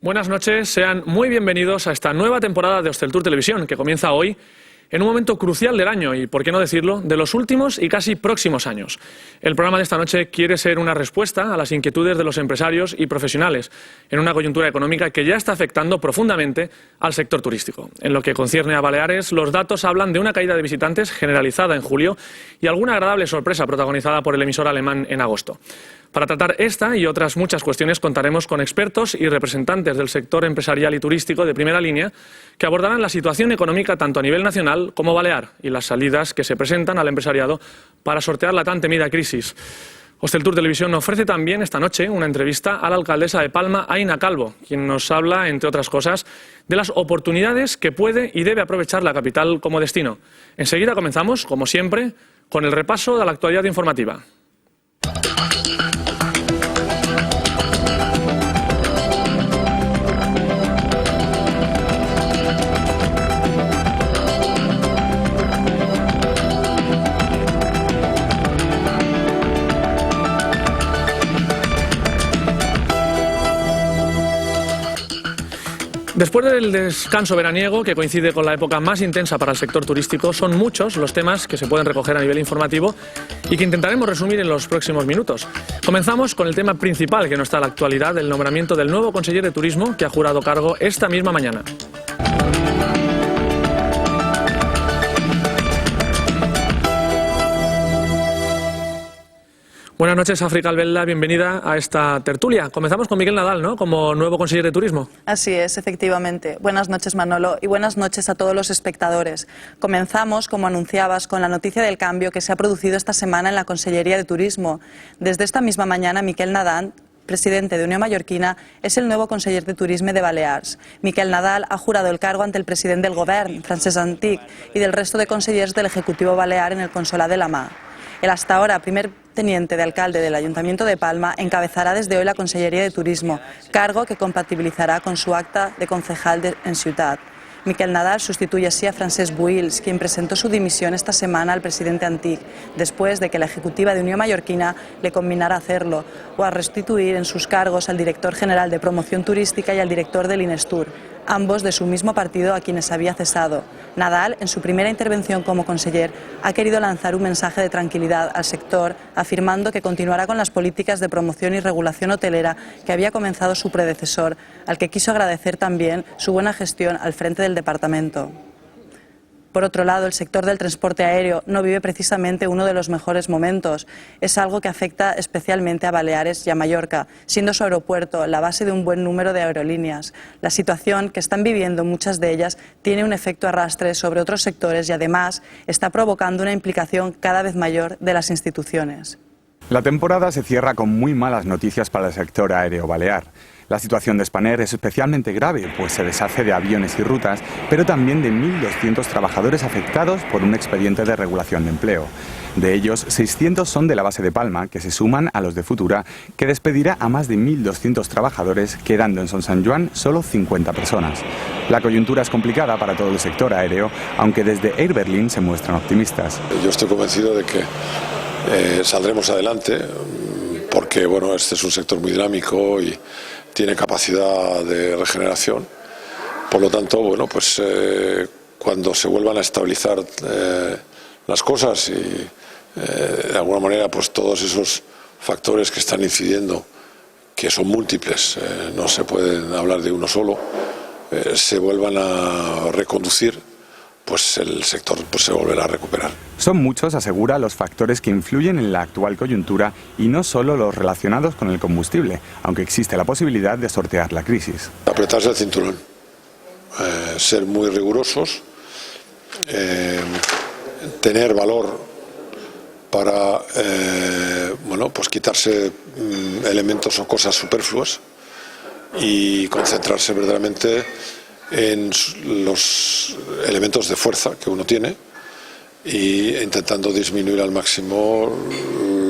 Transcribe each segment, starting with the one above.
Buenas noches, sean muy bienvenidos a esta nueva temporada de Hosteltour Televisión, que comienza hoy en un momento crucial del año y, por qué no decirlo, de los últimos y casi próximos años. El programa de esta noche quiere ser una respuesta a las inquietudes de los empresarios y profesionales en una coyuntura económica que ya está afectando profundamente al sector turístico. En lo que concierne a Baleares, los datos hablan de una caída de visitantes generalizada en julio y alguna agradable sorpresa protagonizada por el emisor alemán en agosto. Para tratar esta y otras muchas cuestiones contaremos con expertos y representantes del sector empresarial y turístico de primera línea que abordarán la situación económica tanto a nivel nacional como balear y las salidas que se presentan al empresariado para sortear la tan temida crisis. Hosteltour Televisión ofrece también esta noche una entrevista a la alcaldesa de Palma, Aina Calvo, quien nos habla, entre otras cosas, de las oportunidades que puede y debe aprovechar la capital como destino. Enseguida comenzamos, como siempre, con el repaso de la actualidad informativa. Después del descanso veraniego, que coincide con la época más intensa para el sector turístico, son muchos los temas que se pueden recoger a nivel informativo y que intentaremos resumir en los próximos minutos. Comenzamos con el tema principal que no está a la actualidad, el nombramiento del nuevo conseller de Turismo que ha jurado cargo esta misma mañana. Buenas noches, África Albella, bienvenida a esta tertulia. Comenzamos con Miquel Nadal, ¿no?, como nuevo conseller de Turismo. Así es, efectivamente. Buenas noches, Manolo, y buenas noches a todos los espectadores. Comenzamos, como anunciabas, con la noticia del cambio que se ha producido esta semana en la Consellería de Turismo. Desde esta misma mañana, Miquel Nadal, presidente de Unió Mallorquina, es el nuevo conseller de Turisme de Balears. Miquel Nadal ha jurado el cargo ante el presidente del Govern, Francesc Antich, y del resto de consellers del Ejecutivo Balear en el Consolat de la Mar. El hasta ahora primer teniente de alcalde del Ayuntamiento de Palma encabezará desde hoy la Consellería de Turismo, cargo que compatibilizará con su acta de concejal en Ciutat. Miquel Nadal sustituye así a Francesc Buils, quien presentó su dimisión esta semana al presidente Antich, después de que la ejecutiva de Unió Mallorquina le combinara a hacerlo, o a restituir en sus cargos al director general de Promoción Turística y al director del Inestur, ambos de su mismo partido a quienes había cesado. Nadal, en su primera intervención como conseller, ha querido lanzar un mensaje de tranquilidad al sector, afirmando que continuará con las políticas de promoción y regulación hotelera que había comenzado su predecesor, al que quiso agradecer también su buena gestión al frente del departamento. Por otro lado, el sector del transporte aéreo no vive precisamente uno de los mejores momentos. Es algo que afecta especialmente a Baleares y a Mallorca, siendo su aeropuerto la base de un buen número de aerolíneas. La situación que están viviendo muchas de ellas tiene un efecto arrastre sobre otros sectores y además está provocando una implicación cada vez mayor de las instituciones. La temporada se cierra con muy malas noticias para el sector aéreo balear. La situación de Spanair es especialmente grave, pues se deshace de aviones y rutas, pero también de 1.200 trabajadores afectados por un expediente de regulación de empleo. De ellos, 600 son de la base de Palma, que se suman a los de Futura, que despedirá a más de 1.200 trabajadores, quedando en Son Sant Joan solo 50 personas. La coyuntura es complicada para todo el sector aéreo, aunque desde Air Berlin se muestran optimistas. Yo estoy convencido de que saldremos adelante, porque bueno, este es un sector muy dinámico y tiene capacidad de regeneración. Por lo tanto, bueno, pues cuando se vuelvan a estabilizar las cosas y de alguna manera pues todos esos factores que están incidiendo, que son múltiples, no se pueden hablar de uno solo, se vuelvan a reconducir, pues el sector pues se volverá a recuperar. Son muchos, asegura, los factores que influyen en la actual coyuntura y no solo los relacionados con el combustible, aunque existe la posibilidad de sortear la crisis. Apretarse el cinturón, ser muy rigurosos, tener valor para bueno, pues quitarse elementos o cosas superfluas y concentrarse verdaderamente en los elementos de fuerza que uno tiene y intentando disminuir al máximo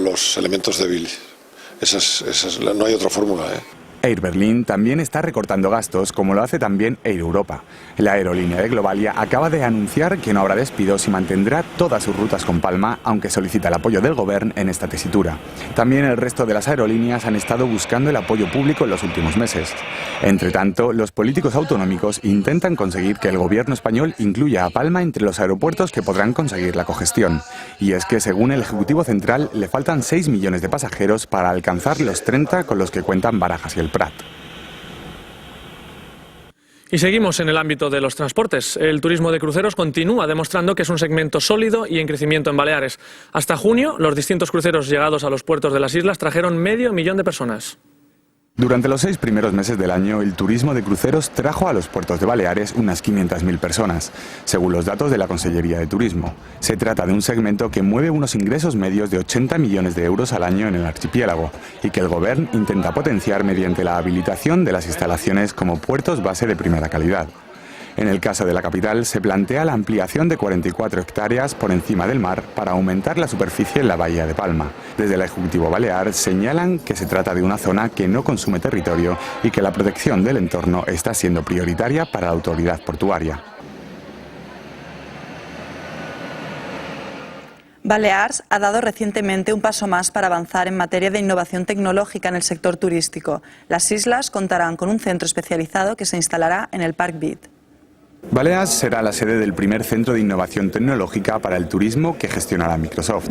los elementos débiles. No hay otra fórmula, ¿eh? Air Berlin también está recortando gastos, como lo hace también Air Europa. La aerolínea de Globalia acaba de anunciar que no habrá despidos y mantendrá todas sus rutas con Palma, aunque solicita el apoyo del Gobierno en esta tesitura. También el resto de las aerolíneas han estado buscando el apoyo público en los últimos meses. Entre tanto, los políticos autonómicos intentan conseguir que el Gobierno español incluya a Palma entre los aeropuertos que podrán conseguir la cogestión. Y es que, según el Ejecutivo Central, le faltan 6 millones de pasajeros para alcanzar los 30 con los que cuentan Barajas y el Prat. Y seguimos en el ámbito de los transportes. El turismo de cruceros continúa demostrando que es un segmento sólido y en crecimiento en Baleares. Hasta junio, los distintos cruceros llegados a los puertos de las islas trajeron 500.000 personas. Durante los 6 primeros meses del año, el turismo de cruceros trajo a los puertos de Baleares unas 500.000 personas, según los datos de la Consellería de Turismo. Se trata de un segmento que mueve unos ingresos medios de 80 millones de euros al año en el archipiélago y que el Gobierno intenta potenciar mediante la habilitación de las instalaciones como puertos base de primera calidad. En el caso de la capital, se plantea la ampliación de 44 hectáreas por encima del mar para aumentar la superficie en la bahía de Palma. Desde el Ejecutivo Balear señalan que se trata de una zona que no consume territorio y que la protección del entorno está siendo prioritaria para la autoridad portuaria. Balears ha dado recientemente un paso más para avanzar en materia de innovación tecnológica en el sector turístico. Las islas contarán con un centro especializado que se instalará en el Parc Vic. Balears será la sede del primer centro de innovación tecnológica para el turismo que gestionará Microsoft.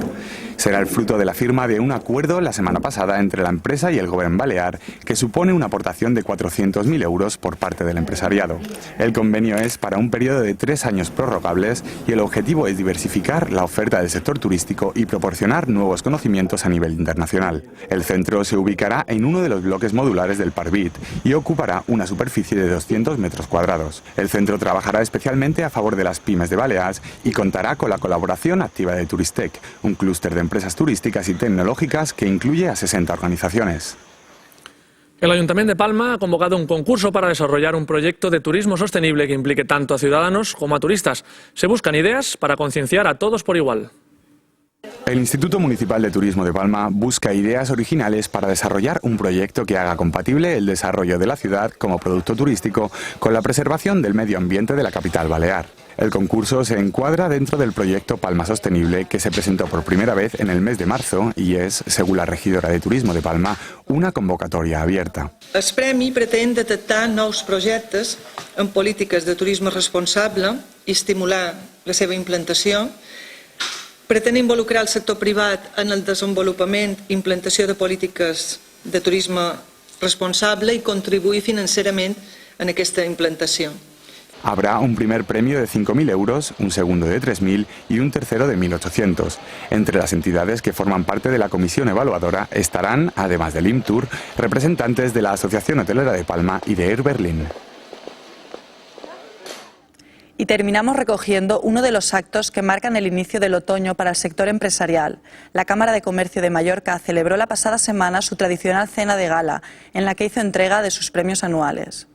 Será el fruto de la firma de un acuerdo la semana pasada entre la empresa y el Gobierno balear, que supone una aportación de 400.000 euros por parte del empresariado. El convenio es para un periodo de 3 años prorrogables y el objetivo es diversificar la oferta del sector turístico y proporcionar nuevos conocimientos a nivel internacional. El centro se ubicará en uno de los bloques modulares del Parc Vic y ocupará una superficie de 200 metros cuadrados. El centro trabajará especialmente a favor de las pymes de Balears y contará con la colaboración activa de Turistec, un clúster de empresas turísticas y tecnológicas que incluye a 60 organizaciones. El Ayuntamiento de Palma ha convocado un concurso para desarrollar un proyecto de turismo sostenible que implique tanto a ciudadanos como a turistas. Se buscan ideas para concienciar a todos por igual. El Instituto Municipal de Turismo de Palma busca ideas originales para desarrollar un proyecto que haga compatible el desarrollo de la ciudad como producto turístico con la preservación del medio ambiente de la capital balear. El concurso se encuadra dentro del proyecto Palma Sostenible, que se presentó por primera vez en el mes de marzo y es, según la regidora de Turismo de Palma, una convocatoria abierta. El premi pretén detectar nous projectes en polítiques de turisme responsable i estimular la seva implantació. Pretén involucrar el sector privat en el desenvolupament i implantació de polítiques de turisme responsable i contribuir financerament en aquesta implantació. Habrá un primer premio de 5.000 euros, un segundo de 3.000 y un tercero de 1.800. Entre las entidades que forman parte de la comisión evaluadora estarán, además del IMTUR, representantes de la Asociación Hotelera de Palma y de Air Berlin. Y terminamos recogiendo uno de los actos que marcan el inicio del otoño para el sector empresarial. La Cámara de Comercio de Mallorca celebró la pasada semana su tradicional cena de gala, en la que hizo entrega de sus premios anuales.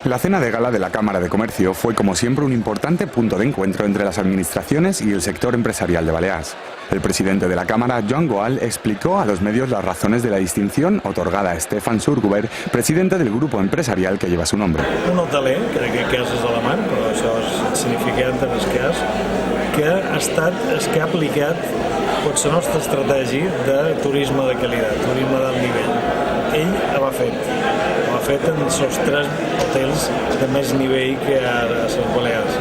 La cena de gala de la Cámara de Comercio fue, como siempre, un importante punto de encuentro entre las administraciones y el sector empresarial de Balears. El presidente de la Cámara, Joan Goal, explicó a los medios las razones de la distinción otorgada a Stefan Surguber, presidente del grupo empresarial que lleva su nombre. Un hoteler, que en aquest cas és alemany, però això és insignificant en aquest cas, que ha aplicat potser la nostra estratègia de turisme de qualitat, turisme d'alt nivell. Ell ho ha fet en els 3 hotels de més nivell que hi ha a les Balears.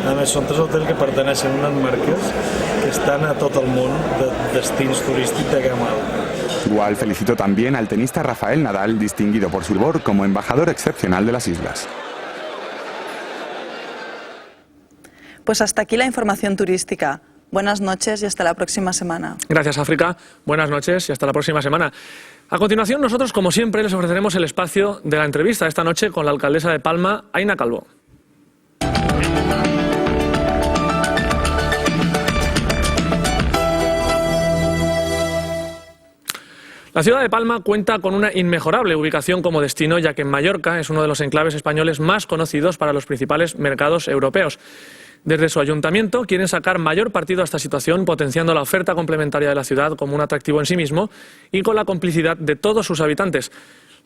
A més, són 3 hotels que pertenecen a unes marques que están a todo el mundo de destinos turísticos de gama alta. Gual felicitó también al tenista Rafael Nadal, distinguido por su labor como embajador excepcional de las islas. Pues hasta aquí la información turística. Buenas noches y hasta la próxima semana. Gracias, África. Buenas noches y hasta la próxima semana. A continuación, nosotros, como siempre, les ofreceremos el espacio de la entrevista esta noche con la alcaldesa de Palma, Aina Calvo. La ciudad de Palma cuenta con una inmejorable ubicación como destino, ya que en Mallorca es uno de los enclaves españoles más conocidos para los principales mercados europeos. Desde su ayuntamiento quieren sacar mayor partido a esta situación, potenciando la oferta complementaria de la ciudad como un atractivo en sí mismo y con la complicidad de todos sus habitantes.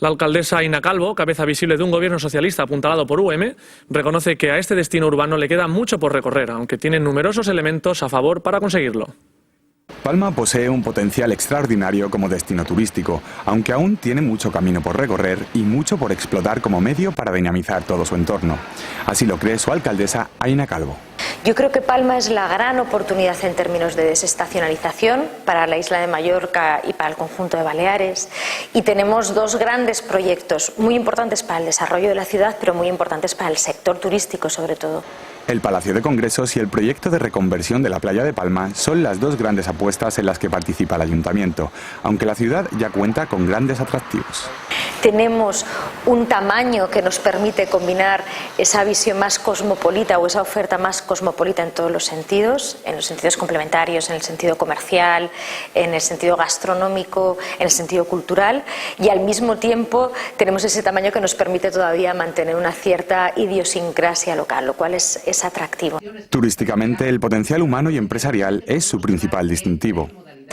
La alcaldesa Aina Calvo, cabeza visible de un gobierno socialista apuntalado por UM, reconoce que a este destino urbano le queda mucho por recorrer, aunque tiene numerosos elementos a favor para conseguirlo. Palma posee un potencial extraordinario como destino turístico, aunque aún tiene mucho camino por recorrer y mucho por explotar como medio para dinamizar todo su entorno. Así lo cree su alcaldesa Aina Calvo. Yo creo que Palma es la gran oportunidad en términos de desestacionalización para la isla de Mallorca y para el conjunto de Baleares. Y tenemos dos grandes proyectos muy importantes para el desarrollo de la ciudad, pero muy importantes para el sector turístico sobre todo. El Palacio de Congresos y el proyecto de reconversión de la playa de Palma son las dos grandes apuestas en las que participa el Ayuntamiento, aunque la ciudad ya cuenta con grandes atractivos. Tenemos un tamaño que nos permite combinar esa visión más cosmopolita o esa oferta más cosmopolita en todos los sentidos complementarios, en el sentido comercial, en el sentido gastronómico, en el sentido cultural, y al mismo tiempo tenemos ese tamaño que nos permite todavía mantener una cierta idiosincrasia local, lo cual es atractivo. Turísticamente, el potencial humano y empresarial es su principal distintivo.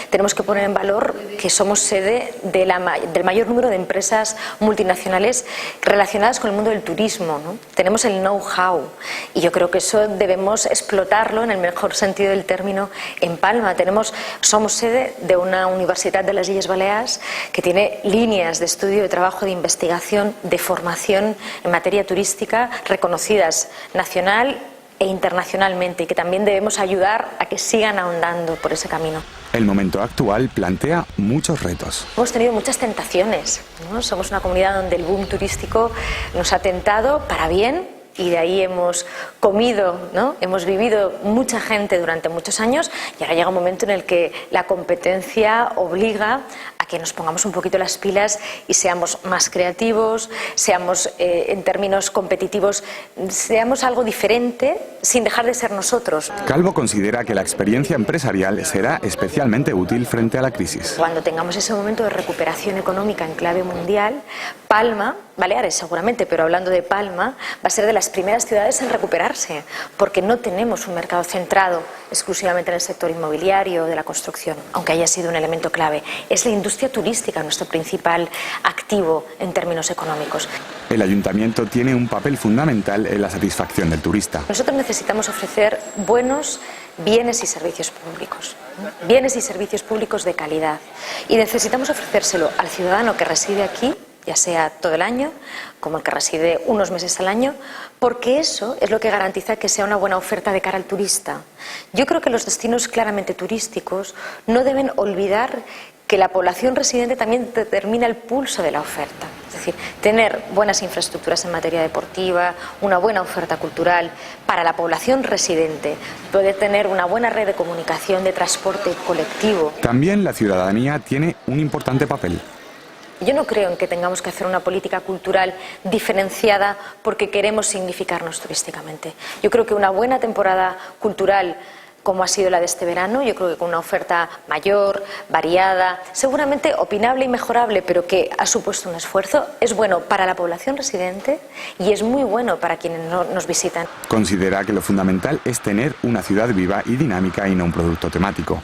Tenemos que poner en valor que somos sede del mayor número de empresas multinacionales relacionadas con el mundo del turismo, ¿no? Tenemos el know-how y yo creo que eso debemos explotarlo en el mejor sentido del término en Palma. Somos sede de una Universidad de las Illes Balears que tiene líneas de estudio, de trabajo, de investigación, de formación en materia turística reconocidas nacional e internacionalmente, y que también debemos ayudar a que sigan ahondando por ese camino. El momento actual plantea muchos retos. Hemos tenido muchas tentaciones, ¿no? Somos una comunidad donde el boom turístico nos ha tentado para bien y de ahí hemos comido, ¿no? Hemos vivido mucha gente durante muchos años y ahora llega un momento en el que la competencia obliga a que nos pongamos un poquito las pilas y seamos más creativos, seamos en términos competitivos, seamos algo diferente sin dejar de ser nosotros. Calvo considera que la experiencia empresarial será especialmente útil frente a la crisis. Cuando tengamos ese momento de recuperación económica en clave mundial, Palma, Baleares seguramente, pero hablando de Palma, va a ser de las primeras ciudades en recuperarse, porque no tenemos un mercado centrado exclusivamente en el sector inmobiliario de la construcción, aunque haya sido un elemento clave. Es la industria turística nuestro principal activo en términos económicos. El ayuntamiento tiene un papel fundamental en la satisfacción del turista. Nosotros necesitamos ofrecer buenos bienes y servicios públicos, ¿no? Bienes y servicios públicos de calidad. Y necesitamos ofrecérselo al ciudadano que reside aquí, ya sea todo el año, como el que reside unos meses al año, porque eso es lo que garantiza que sea una buena oferta de cara al turista. Yo creo que los destinos claramente turísticos no deben olvidar que la población residente también determina el pulso de la oferta. Es decir, tener buenas infraestructuras en materia deportiva, una buena oferta cultural para la población residente, poder tener una buena red de comunicación, de transporte colectivo. También la ciudadanía tiene un importante papel. Yo no creo en que tengamos que hacer una política cultural diferenciada porque queremos significarnos turísticamente. Yo creo que una buena temporada cultural, como ha sido la de este verano, yo creo que con una oferta mayor, variada, seguramente opinable y mejorable, pero que ha supuesto un esfuerzo, es bueno para la población residente y es muy bueno para quienes nos visitan. Considera que lo fundamental es tener una ciudad viva y dinámica y no un producto temático.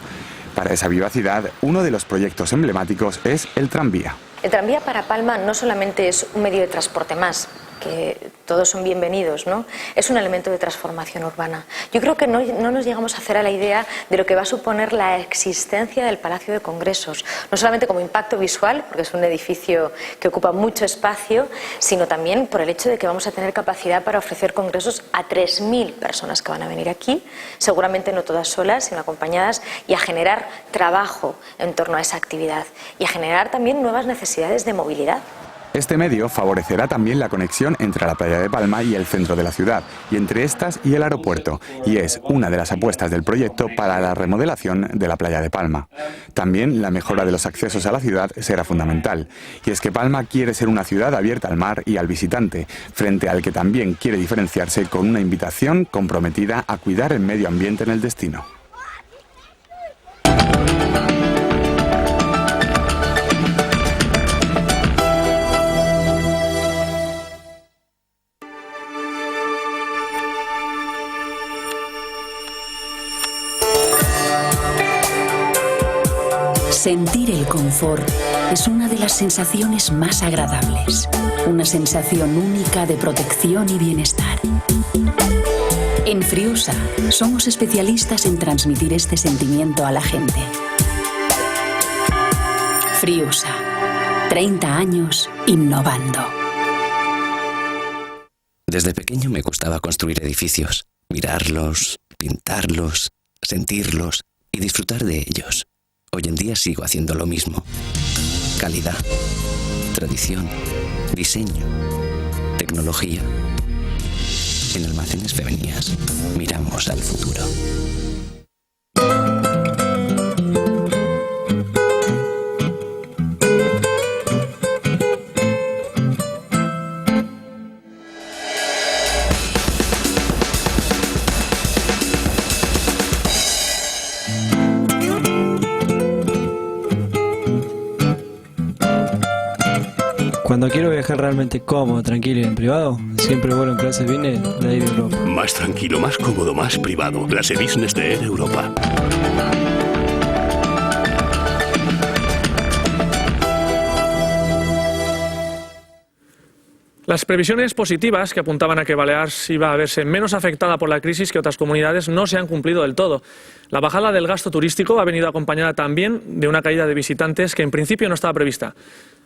Para esa vivacidad, uno de los proyectos emblemáticos es el tranvía. El tranvía para Palma no solamente es un medio de transporte más, que todos son bienvenidos, ¿no? Es un elemento de transformación urbana. Yo creo que no nos llegamos a hacer a la idea de lo que va a suponer la existencia del Palacio de Congresos, no solamente como impacto visual, porque es un edificio que ocupa mucho espacio, sino también por el hecho de que vamos a tener capacidad para ofrecer congresos a 3.000 personas que van a venir aquí, seguramente no todas solas, sino acompañadas, y a generar trabajo en torno a esa actividad y a generar también nuevas necesidades de movilidad. Este medio favorecerá también la conexión entre la playa de Palma y el centro de la ciudad, y entre estas y el aeropuerto, y es una de las apuestas del proyecto para la remodelación de la playa de Palma. También la mejora de los accesos a la ciudad será fundamental, y es que Palma quiere ser una ciudad abierta al mar y al visitante, frente al que también quiere diferenciarse con una invitación comprometida a cuidar el medio ambiente en el destino. Sentir el confort es una de las sensaciones más agradables. Una sensación única de protección y bienestar. En Friusa somos especialistas en transmitir este sentimiento a la gente. Friusa, 30 años innovando. Desde pequeño me gustaba construir edificios, mirarlos, pintarlos, sentirlos y disfrutar de ellos. Hoy en día sigo haciendo lo mismo. Calidad, tradición, diseño, tecnología. En Almacenes Fevenías miramos al futuro. Cuando quiero viajar realmente cómodo, tranquilo y en privado, siempre vuelo en clase business de Air Europa. Más tranquilo, más cómodo, más privado. Clase business de Air Europa. Las previsiones positivas que apuntaban a que Baleares iba a verse menos afectada por la crisis que otras comunidades no se han cumplido del todo. La bajada del gasto turístico ha venido acompañada también de una caída de visitantes que en principio no estaba prevista.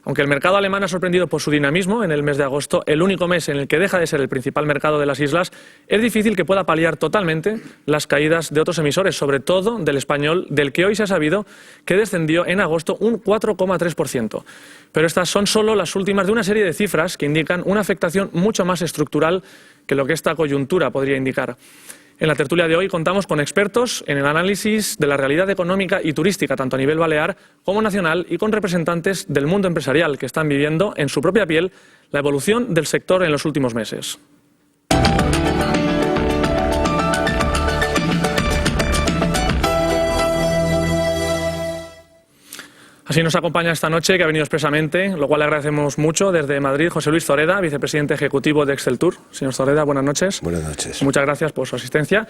Aunque el mercado alemán ha sorprendido por su dinamismo en el mes de agosto, el único mes en el que deja de ser el principal mercado de las islas, es difícil que pueda paliar totalmente las caídas de otros emisores, sobre todo del español, del que hoy se ha sabido que descendió en agosto un 4,3%. Pero estas son solo las últimas de una serie de cifras que indican una afectación mucho más estructural que lo que esta coyuntura podría indicar. En la tertulia de hoy contamos con expertos en el análisis de la realidad económica y turística, tanto a nivel balear como nacional, y con representantes del mundo empresarial que están viviendo en su propia piel la evolución del sector en los últimos meses. Así nos acompaña esta noche, que ha venido expresamente, lo cual le agradecemos mucho, desde Madrid, José Luis Zoreda, vicepresidente ejecutivo de Exceltur. Señor Zoreda, buenas noches. Buenas noches. Muchas gracias por su asistencia.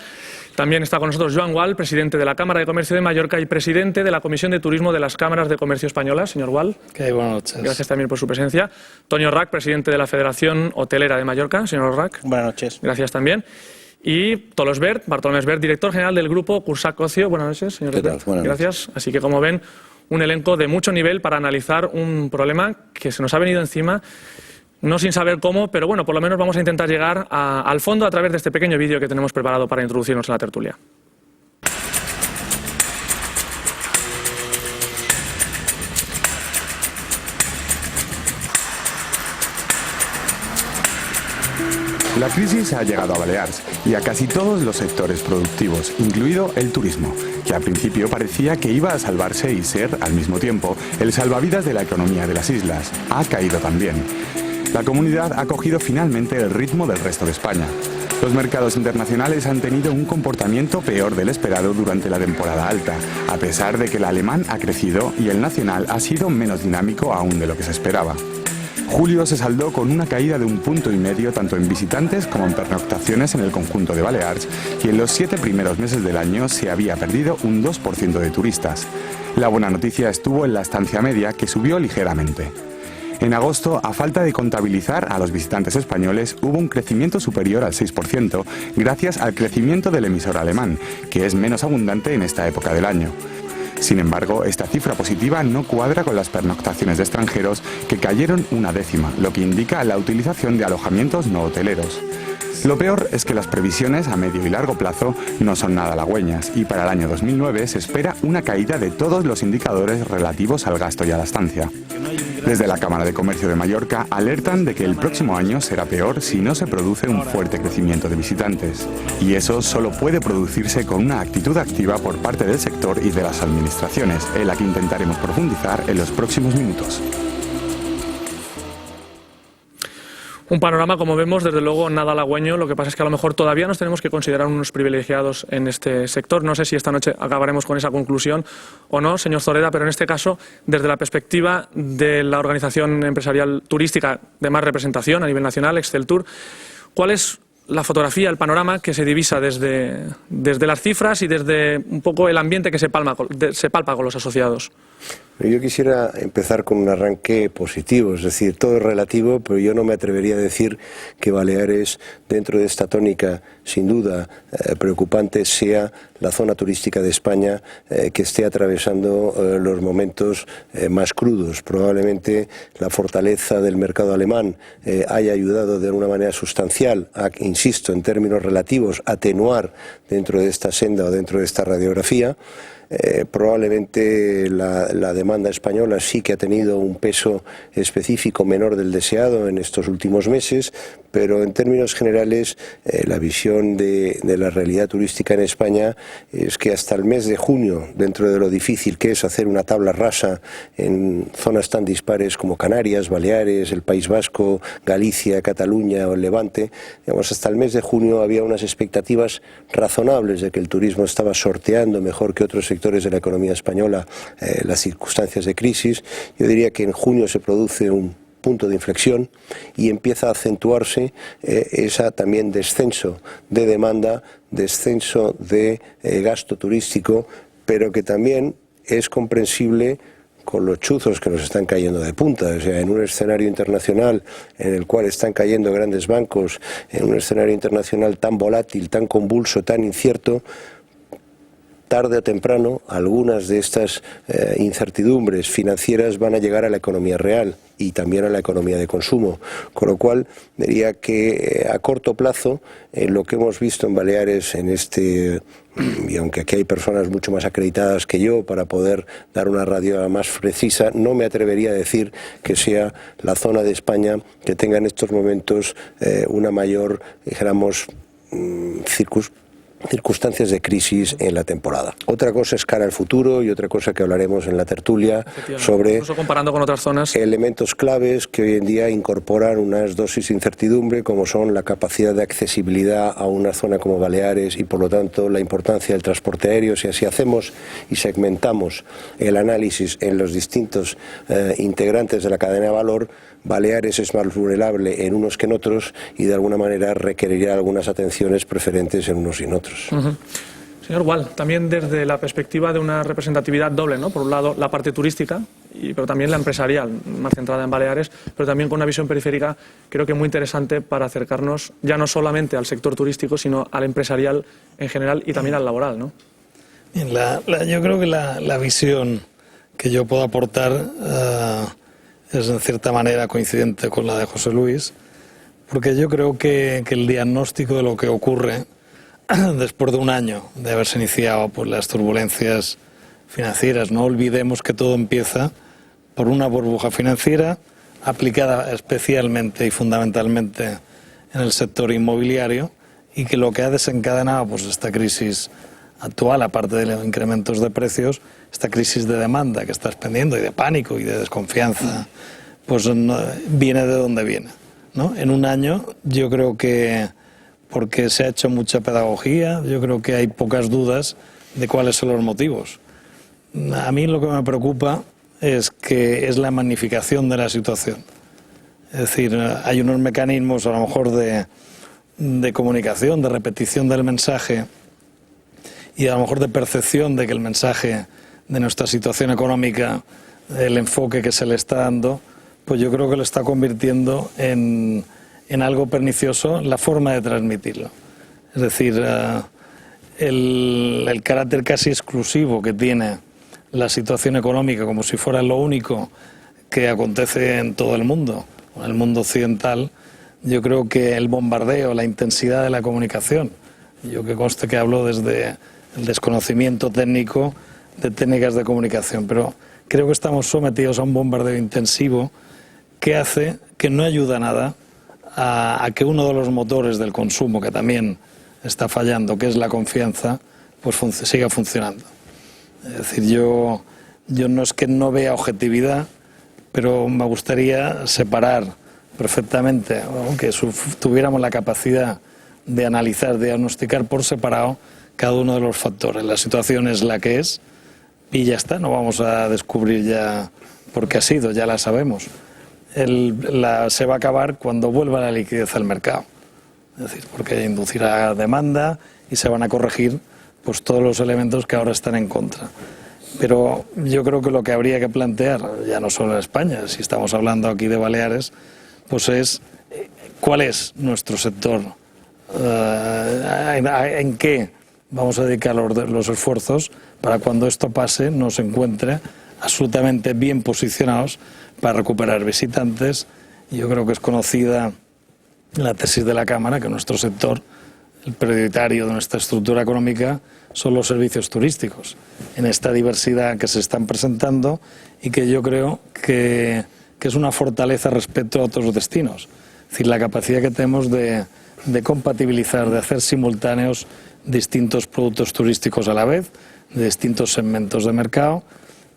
También está con nosotros Joan Gual, presidente de la Cámara de Comercio de Mallorca y presidente de la Comisión de Turismo de las Cámaras de Comercio Españolas. Señor Gual. Buenas noches. Gracias también por su presencia. Toño Rack, presidente de la Federación Hotelera de Mallorca. Señor Rack. Buenas noches. Gracias también. Y Tolos Bert, Bartolomé Bert, director general del grupo Cursac Ocio. Buenas noches, señor Bert. Gracias. Así que, como ven, un elenco de mucho nivel para analizar un problema que se nos ha venido encima, no sin saber cómo, pero bueno, por lo menos vamos a intentar llegar al fondo a través de este pequeño vídeo que tenemos preparado para introducirnos en la tertulia. La crisis ha llegado a Baleares y a casi todos los sectores productivos, incluido el turismo, que al principio parecía que iba a salvarse y ser, al mismo tiempo, el salvavidas de la economía de las islas. Ha caído también. La comunidad ha cogido finalmente el ritmo del resto de España. Los mercados internacionales han tenido un comportamiento peor del esperado durante la temporada alta, a pesar de que el alemán ha crecido y el nacional ha sido menos dinámico aún de lo que se esperaba. Julio se saldó con una caída de 1,5 puntos tanto en visitantes como en pernoctaciones en el conjunto de Baleares, y en los 7 primeros meses del año se había perdido un 2% de turistas. La buena noticia estuvo en la estancia media, que subió ligeramente. En agosto, a falta de contabilizar a los visitantes españoles, hubo un crecimiento superior al 6%, gracias al crecimiento del emisor alemán, que es menos abundante en esta época del año. Sin embargo, esta cifra positiva no cuadra con las pernoctaciones de extranjeros, que cayeron 1/10, lo que indica la utilización de alojamientos no hoteleros. Lo peor es que las previsiones a medio y largo plazo no son nada halagüeñas, y para el año 2009 se espera una caída de todos los indicadores relativos al gasto y a la estancia. Desde la Cámara de Comercio de Mallorca alertan de que el próximo año será peor si no se produce un fuerte crecimiento de visitantes. Y eso solo puede producirse con una actitud activa por parte del sector y de las administraciones, en la que intentaremos profundizar en los próximos minutos. Un panorama, como vemos, desde luego nada halagüeño. Lo que pasa es que a lo mejor todavía nos tenemos que considerar unos privilegiados en este sector. No sé si esta noche acabaremos con esa conclusión o no, señor Zoreda, pero en este caso, desde la perspectiva de la organización empresarial turística de más representación a nivel nacional, Exceltur, ¿cuál es la fotografía, el panorama que se divisa desde las cifras y desde un poco el ambiente que se palpa con los asociados? Yo quisiera empezar con un arranque positivo, es decir, todo es relativo, pero yo no me atrevería a decir que Baleares, dentro de esta tónica sin duda preocupante, sea la zona turística de España que esté atravesando los momentos más crudos. Probablemente la fortaleza del mercado alemán haya ayudado de una manera sustancial a, insisto, en términos relativos, atenuar dentro de esta senda o dentro de esta radiografía. Probablemente la demanda española sí que ha tenido un peso específico menor del deseado en estos últimos meses, pero en términos generales la visión de la realidad turística en España es que hasta el mes de junio, dentro de lo difícil que es hacer una tabla rasa en zonas tan dispares como Canarias, Baleares, el País Vasco, Galicia, Cataluña o el Levante, digamos, hasta el mes de junio había unas expectativas razonables de que el turismo estaba sorteando mejor que otros sectores de la economía española las circunstancias de crisis. Yo diría que en junio se produce un punto de inflexión y empieza a acentuarse ese también descenso de demanda, descenso de gasto turístico, pero que también es comprensible con los chuzos que nos están cayendo de punta. O sea, en un escenario internacional en el cual están cayendo grandes bancos, en un escenario internacional tan volátil, tan convulso, tan incierto, tarde o temprano algunas de estas incertidumbres financieras van a llegar a la economía real y también a la economía de consumo, con lo cual diría que a corto plazo lo que hemos visto en Baleares en y aunque aquí hay personas mucho más acreditadas que yo para poder dar una radio más precisa, no me atrevería a decir que sea la zona de España que tenga en estos momentos una mayor, dijéramos, circunstancias de crisis en la temporada. Otra cosa es cara al futuro y otra cosa que hablaremos en la tertulia sobre, incluso comparando con otras zonas, elementos claves que hoy en día incorporan unas dosis de incertidumbre, como son la capacidad de accesibilidad a una zona como Baleares y por lo tanto la importancia del transporte aéreo. Si así hacemos y segmentamos el análisis en los distintos integrantes de la cadena de valor, Baleares es más vulnerable en unos que en otros y de alguna manera requerirá algunas atenciones preferentes en unos y en otros. Señor Gual, también desde la perspectiva de una representatividad doble, ¿no? Por un lado la parte turística, pero también la empresarial, más centrada en Baleares, pero también con una visión periférica creo que muy interesante para acercarnos ya no solamente al sector turístico, sino al empresarial en general y también al laboral, ¿no? Bien, yo creo que la visión que yo puedo aportar es en cierta manera coincidente con la de José Luis, porque yo creo que el diagnóstico de lo que ocurre después de un año de haberse iniciado por las turbulencias financieras, no olvidemos que todo empieza por una burbuja financiera aplicada especialmente y fundamentalmente en el sector inmobiliario y que lo que ha desencadenado pues esta crisis actual, aparte de los incrementos de precios, esta crisis de demanda que está expandiendo y de pánico y de desconfianza, pues viene de donde viene, ¿no? En un año yo creo que, porque se ha hecho mucha pedagogía, yo creo que hay pocas dudas de cuáles son los motivos. A mí lo que me preocupa es que es la magnificación de la situación. Es decir, hay unos mecanismos a lo mejor de comunicación, de repetición del mensaje y a lo mejor de percepción de que el mensaje de nuestra situación económica, el enfoque que se le está dando, pues yo creo que lo está convirtiendo en algo pernicioso la forma de transmitirlo. Es decir, el carácter casi exclusivo que tiene la situación económica, como si fuera lo único que acontece en todo el mundo, en el mundo occidental, yo creo que el bombardeo, la intensidad de la comunicación, yo que conste que hablo desde el desconocimiento técnico de técnicas de comunicación, pero creo que estamos sometidos a un bombardeo intensivo que hace que no ayuda nada a que uno de los motores del consumo, que también está fallando, que es la confianza, pues siga funcionando. Es decir, yo no es que no vea objetividad, pero me gustaría separar perfectamente, que tuviéramos la capacidad de analizar, de diagnosticar por separado cada uno de los factores. La situación es la que es y ya está, no vamos a descubrir ya por qué ha sido, ya la sabemos. Se va a acabar cuando vuelva la liquidez al mercado, es decir, porque inducirá demanda y se van a corregir pues todos los elementos que ahora están en contra. Pero yo creo que lo que habría que plantear, ya no solo en España, si estamos hablando aquí de Baleares, pues es cuál es nuestro sector, en qué vamos a dedicar los esfuerzos para cuando esto pase nos encuentre absolutamente bien posicionados para recuperar visitantes. Yo creo que es conocida la tesis de la Cámara que nuestro sector, el prioritario de nuestra estructura económica, son los servicios turísticos, en esta diversidad que se están presentando y que yo creo que es una fortaleza respecto a otros destinos. Es decir, la capacidad que tenemos de compatibilizar, de hacer simultáneos distintos productos turísticos a la vez, de distintos segmentos de mercado.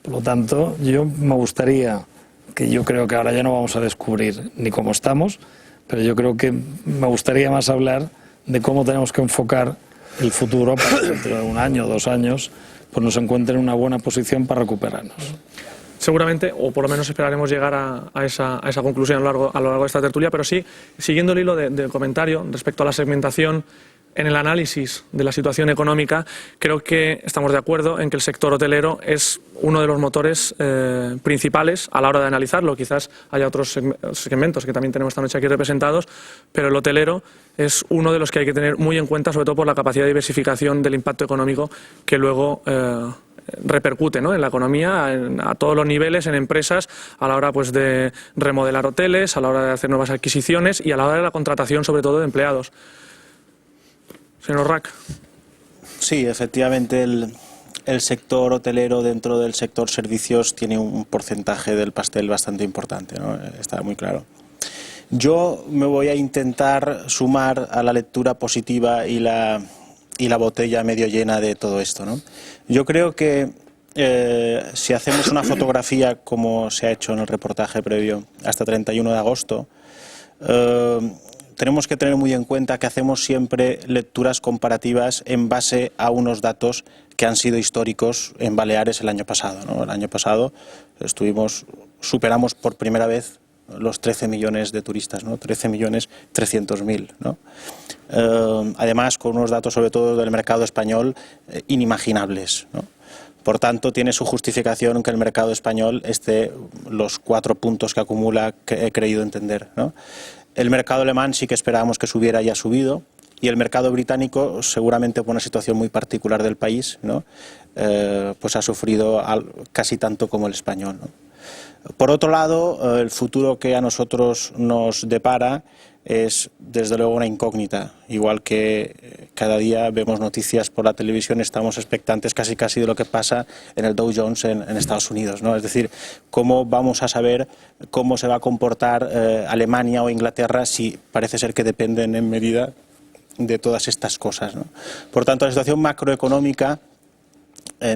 Por lo tanto, yo me gustaría, que yo creo que ahora ya no vamos a descubrir ni cómo estamos, pero yo creo que me gustaría más hablar de cómo tenemos que enfocar el futuro para que dentro de un año o 2 años pues nos encuentren en una buena posición para recuperarnos. Seguramente, o por lo menos esperaremos llegar a esa conclusión a lo largo de esta tertulia, pero sí, siguiendo el hilo del comentario respecto a la segmentación, en el análisis de la situación económica, creo que estamos de acuerdo en que el sector hotelero es uno de los motores principales a la hora de analizarlo. Quizás haya otros segmentos que también tenemos esta noche aquí representados, pero el hotelero es uno de los que hay que tener muy en cuenta, sobre todo por la capacidad de diversificación del impacto económico que luego repercute, ¿no?, en la economía, a todos los niveles, en empresas, a la hora pues de remodelar hoteles, a la hora de hacer nuevas adquisiciones y a la hora de la contratación, sobre todo, de empleados. Señor Rack. Sí, efectivamente el sector hotelero dentro del sector servicios tiene un porcentaje del pastel bastante importante, ¿no? Está muy claro. Yo me voy a intentar sumar a la lectura positiva y la botella medio llena de todo esto, ¿no? Yo creo que si hacemos una fotografía como se ha hecho en el reportaje previo hasta 31 de agosto, tenemos que tener muy en cuenta que hacemos siempre lecturas comparativas en base a unos datos que han sido históricos en Baleares el año pasado, ¿no? El año pasado superamos por primera vez los 13 millones de turistas, ¿no? 13.300.000, ¿no? Además, con unos datos sobre todo del mercado español inimaginables, ¿no? Por tanto, tiene su justificación que el mercado español esté los 4 puntos que acumula, que he creído entender, ¿no? El mercado alemán sí que esperábamos que subiera y ha subido, y el mercado británico, seguramente por una situación muy particular del país, ¿no?, pues ha sufrido casi tanto como el español, ¿no? Por otro lado, el futuro que a nosotros nos depara es desde luego una incógnita, igual que cada día vemos noticias por la televisión, estamos expectantes casi de lo que pasa en el Dow Jones en Estados Unidos, ¿no? Es decir, cómo vamos a saber cómo se va a comportar Alemania o Inglaterra si parece ser que dependen en medida de todas estas cosas, ¿no? Por tanto, la situación macroeconómica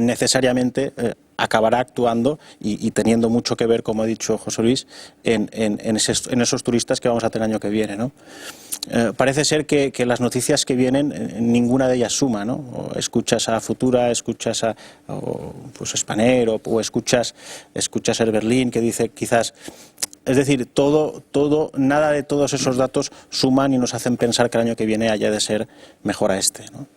necesariamente acabará actuando y teniendo mucho que ver, como ha dicho José Luis, en esos turistas que vamos a tener el año que viene, ¿no? Parece ser que las noticias que vienen, ninguna de ellas suma, ¿no? O escuchas a Futura, escuchas a pues Spanair o escuchas Air Berlin, que dice quizás... Es decir, nada de todos esos datos suman y nos hacen pensar que el año que viene haya de ser mejor a este, ¿no?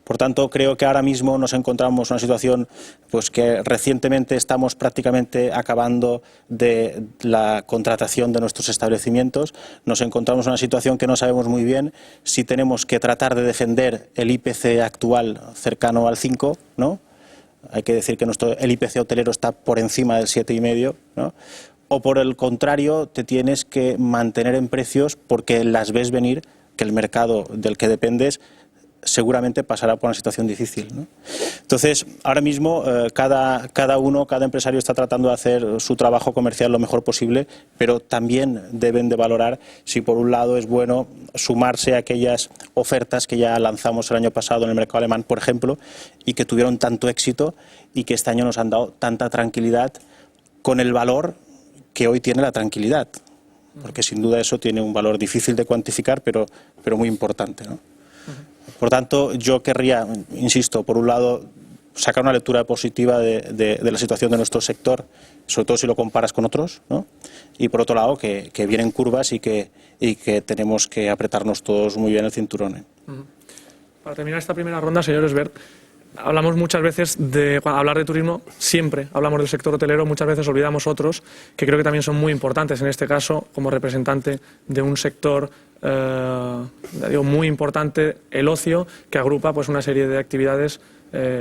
Por tanto, creo que ahora mismo nos encontramos en una situación pues que recientemente estamos prácticamente acabando de la contratación de nuestros establecimientos. Nos encontramos en una situación que no sabemos muy bien si tenemos que tratar de defender el IPC actual cercano al 5, ¿no? Hay que decir que el IPC hotelero está por encima del 7,5, ¿no? O por el contrario, te tienes que mantener en precios porque las ves venir, que el mercado del que dependes seguramente pasará por una situación difícil, ¿no? Entonces, ahora mismo cada empresario está tratando de hacer su trabajo comercial lo mejor posible, pero también deben de valorar si por un lado es bueno sumarse a aquellas ofertas que ya lanzamos el año pasado en el mercado alemán, por ejemplo, y que tuvieron tanto éxito y que este año nos han dado tanta tranquilidad con el valor que hoy tiene la tranquilidad, porque sin duda eso tiene un valor difícil de cuantificar, pero muy importante, ¿no? Por tanto, yo querría, insisto, por un lado, sacar una lectura positiva de la situación de nuestro sector, sobre todo si lo comparas con otros, ¿no? Y por otro lado, que vienen curvas y que tenemos que apretarnos todos muy bien el cinturón, ¿eh? Para terminar esta primera ronda, señor Esbert, hablamos muchas veces cuando hablar de turismo, siempre hablamos del sector hotelero, muchas veces olvidamos otros que creo que también son muy importantes, en este caso, como representante de un sector muy importante, el ocio, que agrupa pues una serie de actividades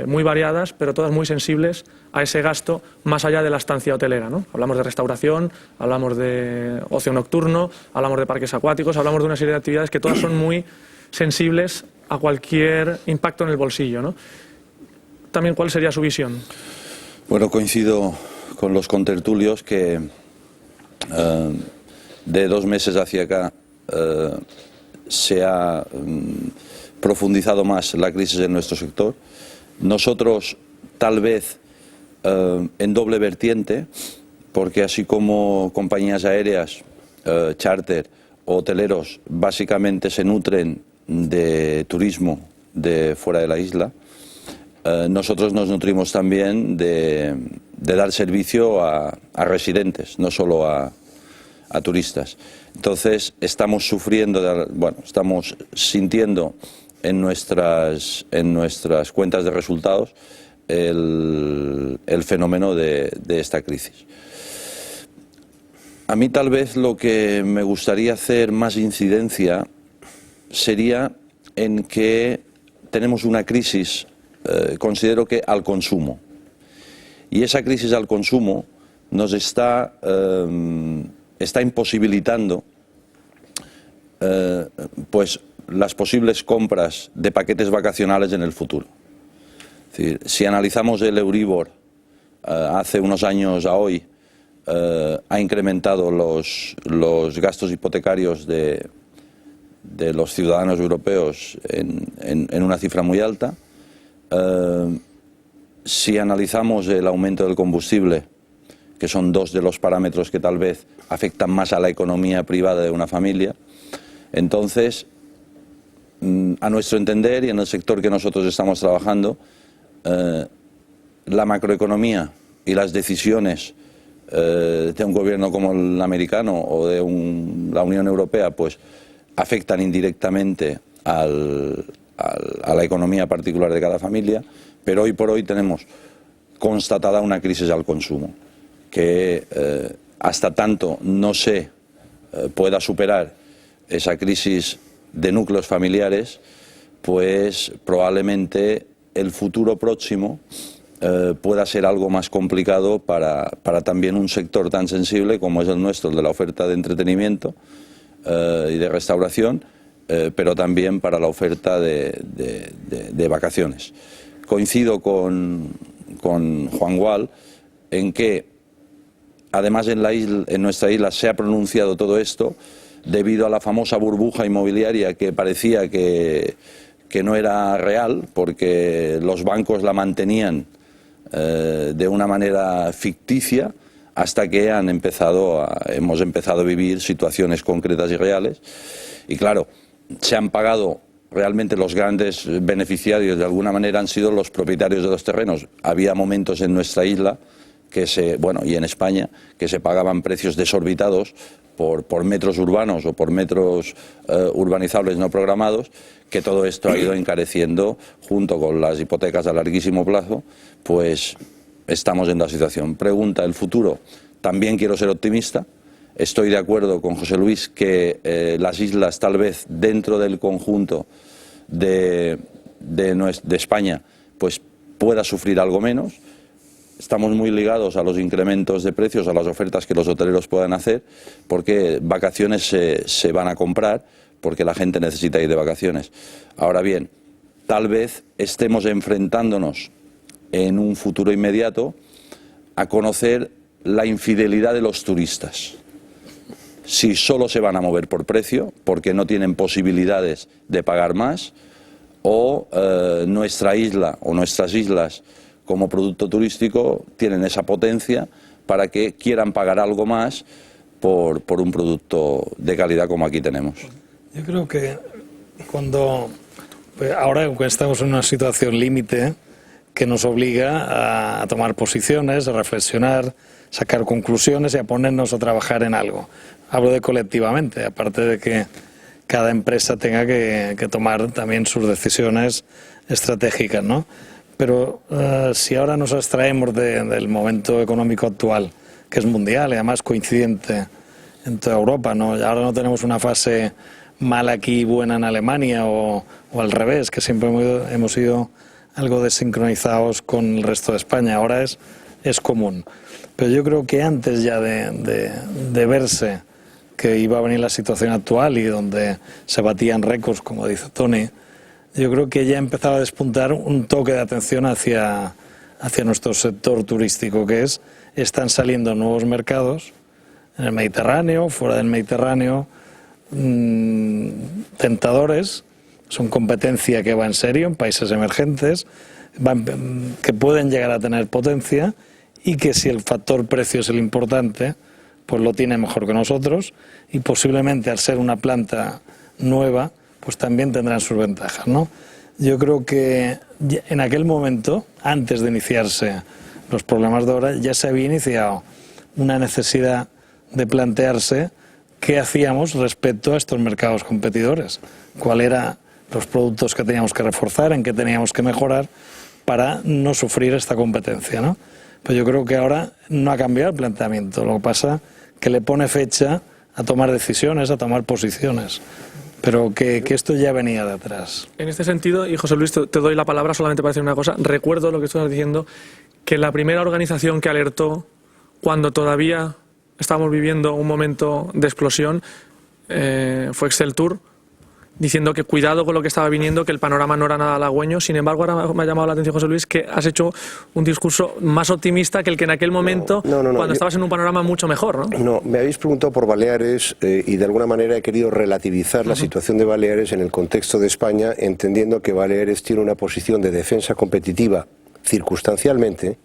muy variadas, pero todas muy sensibles a ese gasto más allá de la estancia hotelera, ¿no? Hablamos de restauración, hablamos de ocio nocturno, hablamos de parques acuáticos, hablamos de una serie de actividades que todas son muy sensibles a cualquier impacto en el bolsillo, ¿no? También, ¿cuál sería su visión? Bueno, coincido con los contertulios que de 2 meses hacia acá se ha profundizado más la crisis en nuestro sector. Nosotros, tal vez, en doble vertiente, porque así como compañías aéreas, charter o hoteleros, básicamente se nutren de turismo de fuera de la isla, nosotros nos nutrimos también de dar servicio a residentes, no solo a turistas. Entonces estamos sufriendo, estamos sintiendo en nuestras cuentas de resultados el fenómeno de esta crisis. A mí tal vez lo que me gustaría hacer más incidencia sería en que tenemos una crisis, considero que al consumo. Y esa crisis al consumo nos está imposibilitando pues las posibles compras de paquetes vacacionales en el futuro. Es decir, si analizamos el Euribor hace unos años a hoy, ha incrementado los gastos hipotecarios de los ciudadanos europeos en una cifra muy alta. Si analizamos el aumento del combustible, que son 2 de los parámetros que tal vez afectan más a la economía privada de una familia, entonces, a nuestro entender y en el sector que nosotros estamos trabajando, la macroeconomía y las decisiones de un gobierno como el americano o de la Unión Europea pues afectan indirectamente a la economía particular de cada familia, pero hoy por hoy tenemos constatada una crisis al consumo que hasta tanto no se pueda superar esa crisis de núcleos familiares, pues probablemente el futuro próximo pueda ser algo más complicado para también un sector tan sensible como es el nuestro, el de la oferta de entretenimiento y de restauración, pero también para la oferta de vacaciones. Coincido con Juan Gual en que, además en nuestra isla se ha pronunciado todo esto debido a la famosa burbuja inmobiliaria que parecía que no era real, porque los bancos la mantenían de una manera ficticia, hasta que hemos empezado a vivir situaciones concretas y reales. Y claro, se han pagado realmente los grandes beneficiarios, de alguna manera han sido los propietarios de los terrenos. Había momentos en nuestra isla y en España, que se pagaban precios desorbitados por metros urbanos o por metros urbanizables no programados, que todo esto ha ido encareciendo junto con las hipotecas a larguísimo plazo, pues estamos en la situación. Pregunta, ¿el futuro? También quiero ser optimista. Estoy de acuerdo con José Luis que las islas, tal vez dentro del conjunto de España, pues pueda sufrir algo menos. Estamos muy ligados a los incrementos de precios, a las ofertas que los hoteleros puedan hacer, porque vacaciones se van a comprar, porque la gente necesita ir de vacaciones. Ahora bien, tal vez estemos enfrentándonos en un futuro inmediato a conocer la infidelidad de los turistas. Si solo se van a mover por precio, porque no tienen posibilidades de pagar más, o nuestra isla o nuestras islas como producto turístico tienen esa potencia para que quieran pagar algo más por un producto de calidad como aquí tenemos. Yo creo que ahora estamos en una situación límite que nos obliga a tomar posiciones, a reflexionar, sacar conclusiones y a ponernos a trabajar en algo. Hablo de colectivamente, aparte de que cada empresa tenga que tomar también sus decisiones estratégicas, ¿no? pero si ahora nos abstraemos del momento económico actual, que es mundial y además coincidente en toda Europa, ¿no? Y ahora no tenemos una fase mala aquí y buena en Alemania o al revés, que siempre hemos sido algo desincronizados con el resto de España, ahora es común. Pero yo creo que antes ya de verse que iba a venir la situación actual y donde se batían récords, como dice Tony, yo creo que ya empezaba a despuntar un toque de atención hacia nuestro sector turístico, que están saliendo nuevos mercados en el Mediterráneo, fuera del Mediterráneo, tentadores, son competencia que va en serio en países emergentes, que pueden llegar a tener potencia y que si el factor precio es el importante, pues lo tiene mejor que nosotros y posiblemente al ser una planta nueva, pues también tendrán sus ventajas, ¿no? Yo creo que en aquel momento, antes de iniciarse los problemas de ahora, ya se había iniciado una necesidad de plantearse qué hacíamos respecto a estos mercados competidores, cuáles eran los productos que teníamos que reforzar, en qué teníamos que mejorar para no sufrir esta competencia, ¿no? Pues yo creo que ahora no ha cambiado el planteamiento, lo que pasa que le pone fecha a tomar decisiones, a tomar posiciones, pero que esto ya venía de atrás. En este sentido, y José Luis, te doy la palabra solamente para decir una cosa, recuerdo lo que estás diciendo, que la primera organización que alertó cuando todavía estábamos viviendo un momento de explosión fue Exceltur, diciendo que cuidado con lo que estaba viniendo, que el panorama no era nada halagüeño. Sin embargo, ahora me ha llamado la atención, José Luis, que has hecho un discurso más optimista que el que en aquel momento, cuando estabas en un panorama mucho mejor, ¿no? No, me habéis preguntado por Baleares y de alguna manera he querido relativizar la situación de Baleares en el contexto de España, entendiendo que Baleares tiene una posición de defensa competitiva, circunstancialmente,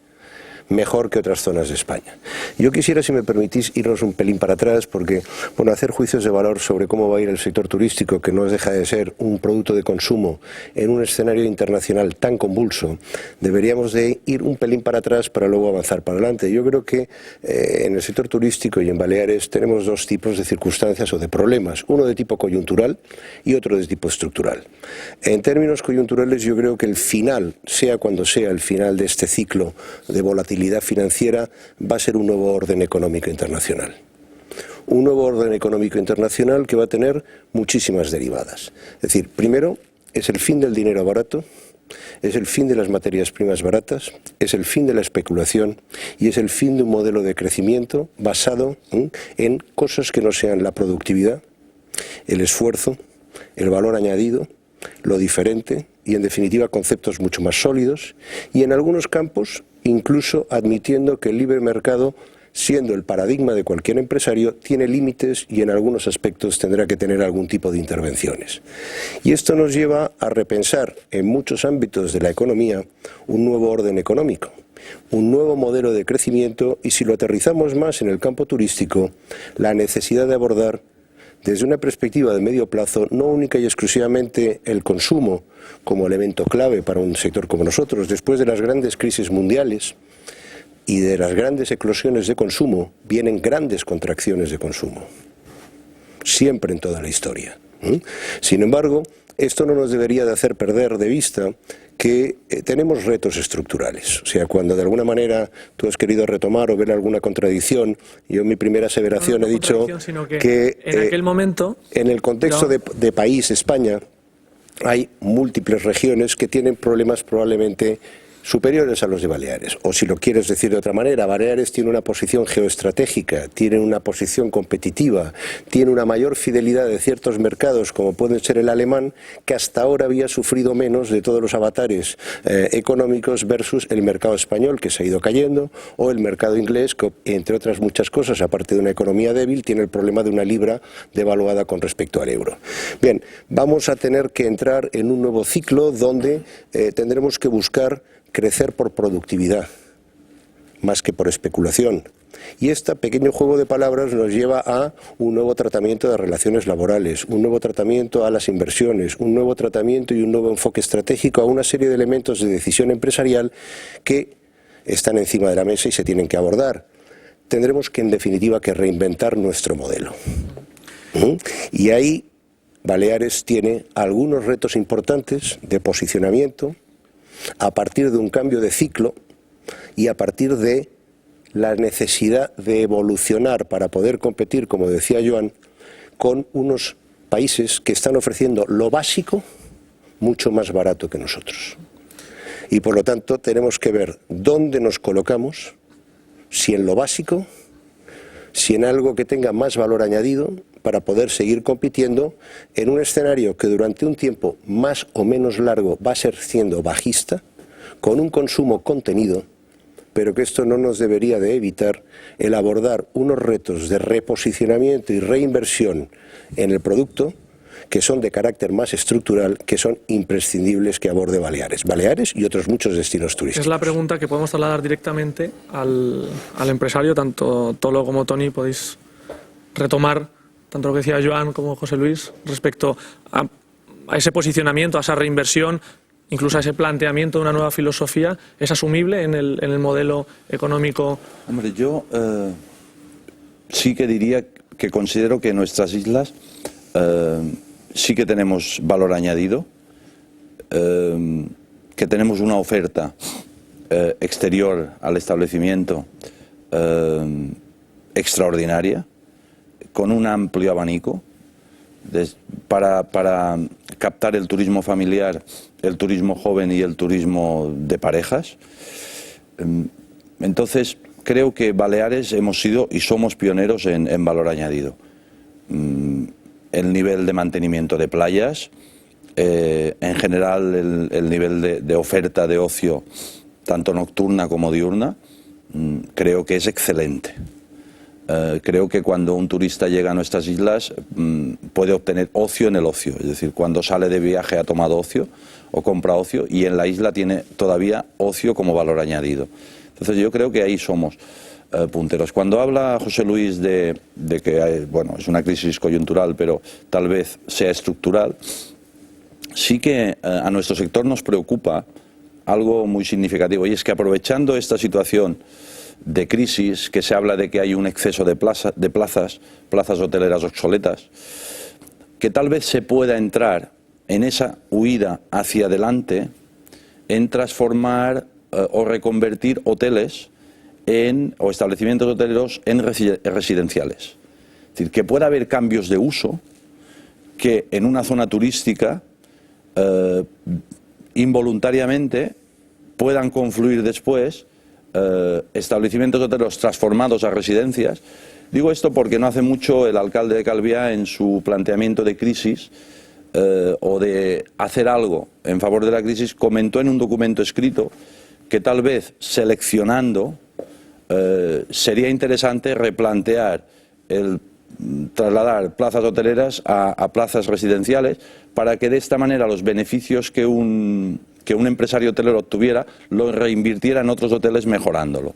mejor que otras zonas de España. Yo quisiera, si me permitís, irnos un pelín para atrás, porque, bueno, hacer juicios de valor sobre cómo va a ir el sector turístico, que no deja de ser un producto de consumo en un escenario internacional tan convulso, deberíamos de ir un pelín para atrás para luego avanzar para adelante. Yo creo que en el sector turístico y en Baleares tenemos dos tipos de circunstancias o de problemas, uno de tipo coyuntural y otro de tipo estructural. En términos coyunturales, yo creo que el final, sea cuando sea el final de este ciclo de volatilidad financiera, va a ser un nuevo orden económico internacional. Un nuevo orden económico internacional que va a tener muchísimas derivadas. Es decir, primero, es el fin del dinero barato, es el fin de las materias primas baratas, es el fin de la especulación y es el fin de un modelo de crecimiento basado en cosas que no sean la productividad, el esfuerzo, el valor añadido, lo diferente y, en definitiva, conceptos mucho más sólidos y, en algunos campos, incluso admitiendo que el libre mercado, siendo el paradigma de cualquier empresario, tiene límites y en algunos aspectos tendrá que tener algún tipo de intervenciones. Y esto nos lleva a repensar en muchos ámbitos de la economía un nuevo orden económico, un nuevo modelo de crecimiento y, si lo aterrizamos más en el campo turístico, la necesidad de abordar desde una perspectiva de medio plazo, no única y exclusivamente el consumo como elemento clave para un sector como nosotros. Después de las grandes crisis mundiales y de las grandes eclosiones de consumo, vienen grandes contracciones de consumo, siempre en toda la historia. Sin embargo, esto no nos debería de hacer perder de vista que tenemos retos estructurales. O sea, cuando de alguna manera tú has querido retomar o ver alguna contradicción, yo en mi primera aseveración he dicho que en aquel momento, en el contexto de país, España, hay múltiples regiones que tienen problemas probablemente superiores a los de Baleares. O si lo quieres decir de otra manera, Baleares tiene una posición geoestratégica, tiene una posición competitiva, tiene una mayor fidelidad de ciertos mercados, como puede ser el alemán, que hasta ahora había sufrido menos de todos los avatares económicos versus el mercado español, que se ha ido cayendo, o el mercado inglés, que, entre otras muchas cosas, aparte de una economía débil, tiene el problema de una libra devaluada con respecto al euro. Bien, vamos a tener que entrar en un nuevo ciclo donde tendremos que buscar crecer por productividad, más que por especulación. Y este pequeño juego de palabras nos lleva a un nuevo tratamiento de relaciones laborales, un nuevo tratamiento a las inversiones, un nuevo tratamiento y un nuevo enfoque estratégico a una serie de elementos de decisión empresarial que están encima de la mesa y se tienen que abordar. Tendremos que, en definitiva, que reinventar nuestro modelo. Y ahí Baleares tiene algunos retos importantes de posicionamiento, a partir de un cambio de ciclo y a partir de la necesidad de evolucionar para poder competir, como decía Joan, con unos países que están ofreciendo lo básico mucho más barato que nosotros. Y por lo tanto tenemos que ver dónde nos colocamos, si en lo básico, si en algo que tenga más valor añadido, para poder seguir compitiendo en un escenario que durante un tiempo más o menos largo va a ser siendo bajista, con un consumo contenido, pero que esto no nos debería de evitar el abordar unos retos de reposicionamiento y reinversión en el producto que son de carácter más estructural, que son imprescindibles que aborde Baleares. Baleares y otros muchos destinos turísticos. Es la pregunta que podemos trasladar directamente al empresario, tanto Tolo como Toni podéis retomar tanto lo que decía Joan como José Luis respecto a ese posicionamiento, a esa reinversión, incluso a ese planteamiento de una nueva filosofía. ¿Es asumible en el modelo económico? Hombre, yo sí que diría que considero que nuestras islas sí que tenemos valor añadido, que tenemos una oferta exterior al establecimiento extraordinaria, con un amplio abanico para captar el turismo familiar, el turismo joven y el turismo de parejas. Entonces, creo que Baleares hemos sido y somos pioneros en valor añadido. El nivel de mantenimiento de playas, en general el nivel de oferta de ocio, tanto nocturna como diurna, creo que es excelente. Creo que cuando un turista llega a nuestras islas puede obtener ocio en el ocio, es decir, cuando sale de viaje ha tomado ocio o compra ocio y en la isla tiene todavía ocio como valor añadido. Entonces yo creo que ahí somos punteros. Cuando habla José Luis de que hay, bueno, es una crisis coyuntural, pero tal vez sea estructural, sí que a nuestro sector nos preocupa algo muy significativo, y es que aprovechando esta situación de crisis, que se habla de que hay un exceso de plazas hoteleras obsoletas, que tal vez se pueda entrar en esa huida hacia adelante en transformar o reconvertir hoteles o establecimientos hoteleros en residenciales. Es decir, que pueda haber cambios de uso que en una zona turística involuntariamente puedan confluir después establecimientos hoteleros transformados a residencias. Digo esto porque no hace mucho el alcalde de Calviá, en su planteamiento de crisis o de hacer algo en favor de la crisis, comentó en un documento escrito que tal vez seleccionando sería interesante replantear el trasladar plazas hoteleras a plazas residenciales, para que de esta manera los beneficios que un empresario hotelero obtuviera lo reinvirtiera en otros hoteles mejorándolo.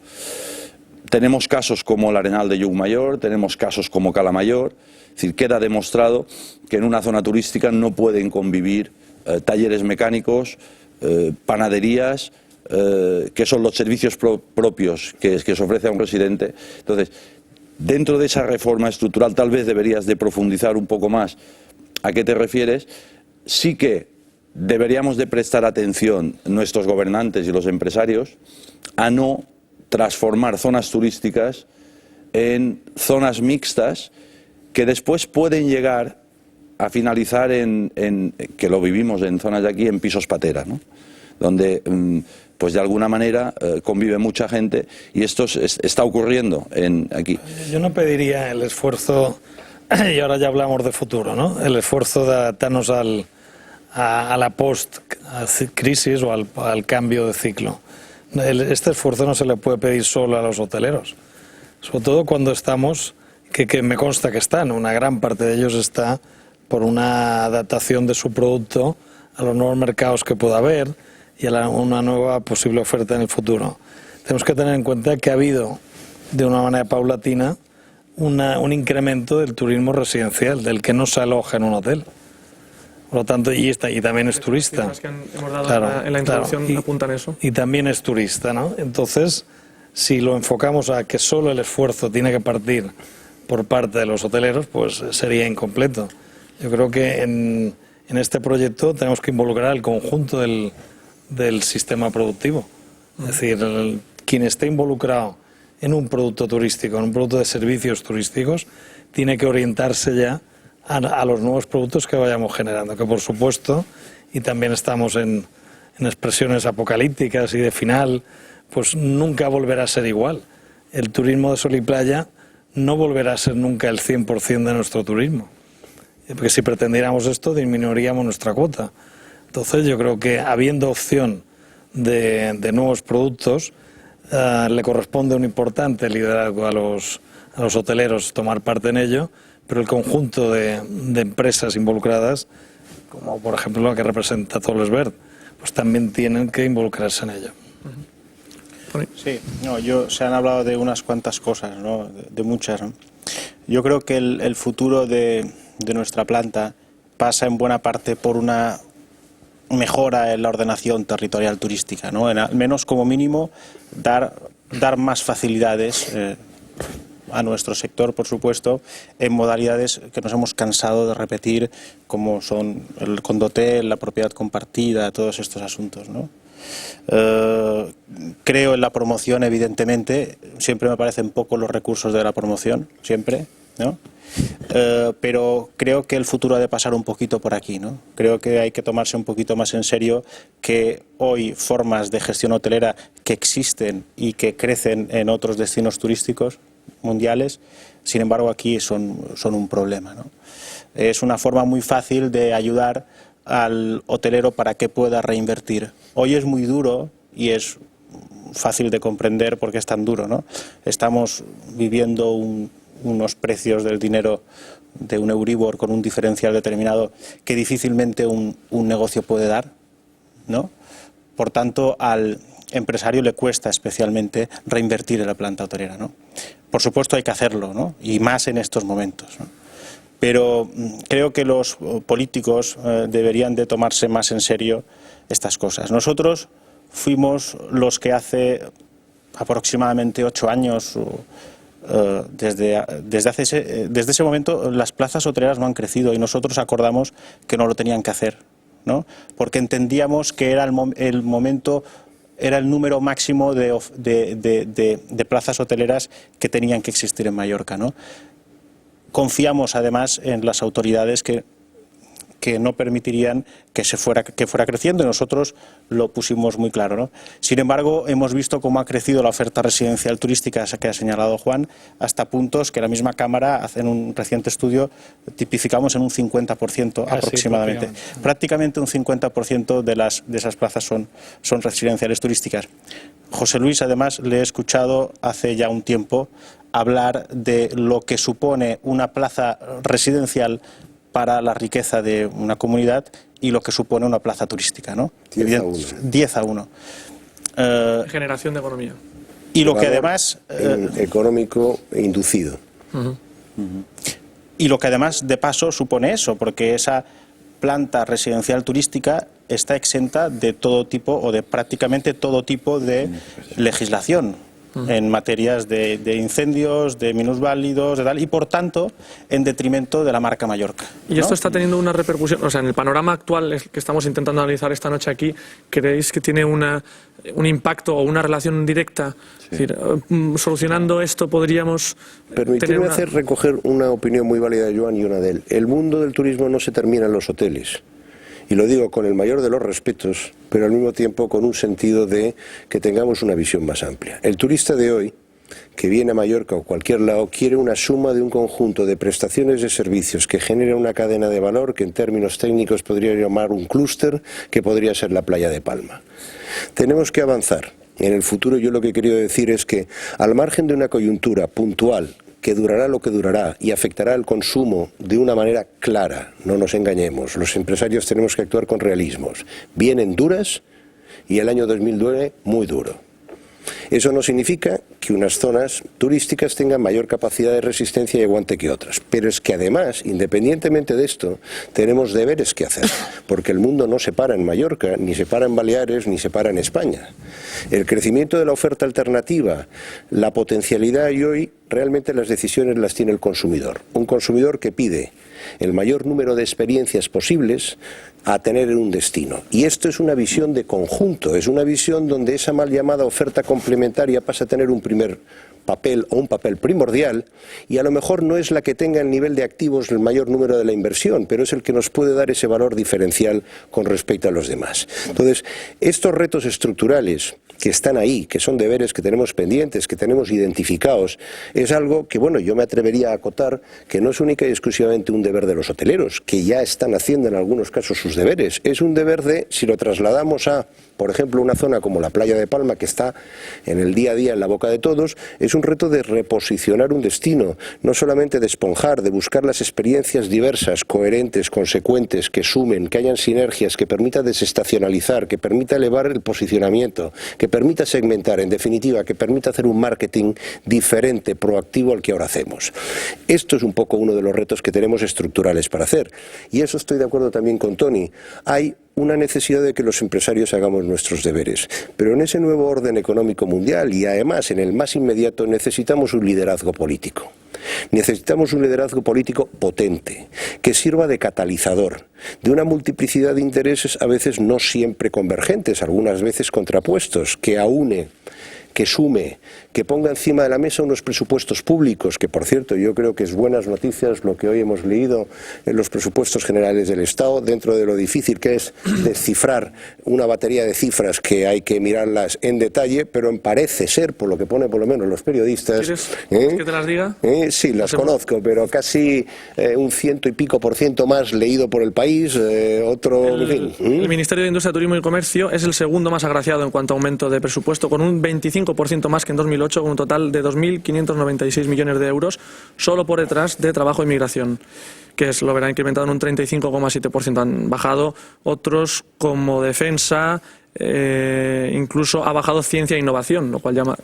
Tenemos casos como el Arenal de Llucmajor, tenemos casos como Cala Mayor, es decir, queda demostrado que en una zona turística no pueden convivir talleres mecánicos, panaderías, que son los servicios propios que se ofrece a un residente. Entonces, dentro de esa reforma estructural tal vez deberías de profundizar un poco más a qué te refieres. Sí que deberíamos de prestar atención nuestros gobernantes y los empresarios a no transformar zonas turísticas en zonas mixtas que después pueden llegar a finalizar que lo vivimos en zonas de aquí, en pisos patera, ¿no? Donde pues de alguna manera convive mucha gente, y esto está ocurriendo aquí. Yo no pediría el esfuerzo, y ahora ya hablamos de futuro, ¿no? El esfuerzo de adaptarnos a la post-crisis o al cambio de ciclo. Este esfuerzo no se le puede pedir solo a los hoteleros, sobre todo cuando estamos, que me consta que están, una gran parte de ellos está por una adaptación de su producto a los nuevos mercados que pueda haber y a una nueva posible oferta en el futuro. Tenemos que tener en cuenta que ha habido, de una manera paulatina, un incremento del turismo residencial, del que no se aloja en un hotel. Por lo tanto, y también es turista. Las que hemos dado en la introducción apuntan eso. Y también es turista, ¿no? Entonces, si lo enfocamos a que solo el esfuerzo tiene que partir por parte de los hoteleros, pues sería incompleto. Yo creo que en este proyecto tenemos que involucrar al conjunto del del sistema productivo. Es decir, quien esté involucrado en un producto turístico, en un producto de servicios turísticos, tiene que orientarse ya a los nuevos productos que vayamos generando, que por supuesto, y también estamos en expresiones apocalípticas y de final, pues nunca volverá a ser igual. El turismo de sol y playa no volverá a ser nunca el 100% de nuestro turismo, porque si pretendiéramos esto disminuiríamos nuestra cuota. Entonces yo creo que habiendo opción de nuevos productos, le corresponde un importante liderazgo a los hoteleros tomar parte en ello, pero el conjunto de empresas involucradas, como por ejemplo la que representa Tobles Verd, pues también tienen que involucrarse en ello. Sí, se han hablado de unas cuantas cosas, ¿no? de muchas, ¿no? Yo creo que el futuro de nuestra planta pasa en buena parte por una mejora en la ordenación territorial turística, ¿no? Al menos como mínimo dar más facilidades a nuestro sector, por supuesto, en modalidades que nos hemos cansado de repetir, como son el condotel, la propiedad compartida, todos estos asuntos, ¿no? Creo en la promoción, evidentemente. Siempre me parecen pocos los recursos de la promoción, siempre, ¿no? Pero creo que el futuro ha de pasar un poquito por aquí, ¿no? Creo que hay que tomarse un poquito más en serio que hoy formas de gestión hotelera que existen y que crecen en otros destinos turísticos mundiales, sin embargo aquí son un problema, ¿no? Es una forma muy fácil de ayudar al hotelero para que pueda reinvertir. Hoy es muy duro y es fácil de comprender porque es tan duro, ¿no? Estamos viviendo unos precios del dinero de un Euribor con un diferencial determinado que difícilmente un negocio puede dar, ¿no? Por tanto, al empresario le cuesta especialmente reinvertir en la planta hotelera, ¿no? Por supuesto hay que hacerlo, ¿no? Y más en estos momentos, ¿no? Pero creo que los políticos deberían de tomarse más en serio estas cosas. Nosotros fuimos los que hace aproximadamente 8 años, desde ese momento las plazas hoteleras no han crecido y nosotros acordamos que no lo tenían que hacer, ¿no? Porque entendíamos que era el momento, era el número máximo de plazas hoteleras que tenían que existir en Mallorca, ¿no? Confiamos además en las autoridades que no permitirían que fuera creciendo y nosotros lo pusimos muy claro, ¿no? Sin embargo, hemos visto cómo ha crecido la oferta residencial turística que ha señalado Juan, hasta puntos que la misma Cámara, en un reciente estudio, tipificamos en un 50% aproximadamente. Prácticamente un 50% de esas plazas son residenciales turísticas. José Luis, además, le he escuchado hace ya un tiempo hablar de lo que supone una plaza residencial para la riqueza de una comunidad y lo que supone una plaza turística, ¿no? 10 a 1. Generación de economía. Y lo que además... económico inducido. Y lo que además de paso supone eso, porque esa planta residencial turística está exenta de todo tipo o de prácticamente todo tipo de legislación en materias de incendios, de minusválidos, de tal, y por tanto en detrimento de la marca Mallorca, ¿no? Y esto está teniendo una repercusión, o sea, en el panorama actual que estamos intentando analizar esta noche aquí, ¿creéis que tiene un impacto o una relación directa? Sí. Es decir, solucionando esto podríamos Permitidme recoger una opinión muy válida de Joan y una de él. El mundo del turismo no se termina en los hoteles. Y lo digo con el mayor de los respetos, pero al mismo tiempo con un sentido de que tengamos una visión más amplia. El turista de hoy, que viene a Mallorca o cualquier lado, quiere una suma de un conjunto de prestaciones de servicios que genera una cadena de valor que en términos técnicos podría llamar un clúster, que podría ser la playa de Palma. Tenemos que avanzar. En el futuro yo lo que he querido decir es que, al margen de una coyuntura puntual, que durará lo que durará y afectará al consumo de una manera clara, no nos engañemos, los empresarios tenemos que actuar con realismos. Vienen duras y el año 2009 muy duro. Eso no significa que unas zonas turísticas tengan mayor capacidad de resistencia y aguante que otras, pero es que además, independientemente de esto, tenemos deberes que hacer, porque el mundo no se para en Mallorca, ni se para en Baleares, ni se para en España. El crecimiento de la oferta alternativa, la potencialidad, y hoy realmente las decisiones las tiene el consumidor. Un consumidor que pide el mayor número de experiencias posibles a tener en un destino. Y esto es una visión de conjunto, es una visión donde esa mal llamada oferta complementaria pasa a tener un primer papel o un papel primordial, y a lo mejor no es la que tenga el nivel de activos el mayor número de la inversión, pero es el que nos puede dar ese valor diferencial con respecto a los demás. Entonces, estos retos estructurales que están ahí, que son deberes que tenemos pendientes, que tenemos identificados, es algo que, bueno, yo me atrevería a acotar que no es única y exclusivamente un deber de los hoteleros, que ya están haciendo en algunos casos sus deberes. Es un deber de, si lo trasladamos a, por ejemplo, una zona como la playa de Palma, que está en el día a día en la boca de todos, es un reto de reposicionar un destino, no solamente de esponjar, de buscar las experiencias diversas, coherentes, consecuentes, que sumen, que hayan sinergias, que permita desestacionalizar, que permita elevar el posicionamiento, que permita segmentar, en definitiva, que permita hacer un marketing diferente, proactivo al que ahora hacemos. Esto es un poco uno de los retos que tenemos estructurales para hacer. Y eso estoy de acuerdo también con Tony. Hay una necesidad de que los empresarios hagamos nuestros deberes. Pero en ese nuevo orden económico mundial, y además en el más inmediato, necesitamos un liderazgo político. Necesitamos un liderazgo político potente, que sirva de catalizador, de una multiplicidad de intereses a veces no siempre convergentes, algunas veces contrapuestos, que aúne, que sume, que ponga encima de la mesa unos presupuestos públicos, que por cierto yo creo que es buenas noticias lo que hoy hemos leído en los presupuestos generales del Estado, dentro de lo difícil que es descifrar una batería de cifras que hay que mirarlas en detalle, pero parece ser, por lo que pone por lo menos los periodistas... ¿Quieres que te las diga? Sí, las conozco, pero casi un 100 y pico % más leído por El País, otro... El Ministerio de Industria, Turismo y Comercio es el segundo más agraciado en cuanto a aumento de presupuesto, con un 25% más que en 2008, con un total de 2.596 millones de euros, solo por detrás de Trabajo y Migración, que lo verá incrementado en un 35,7%. Han bajado otros como Defensa, incluso ha bajado Ciencia e Innovación, lo cual llama...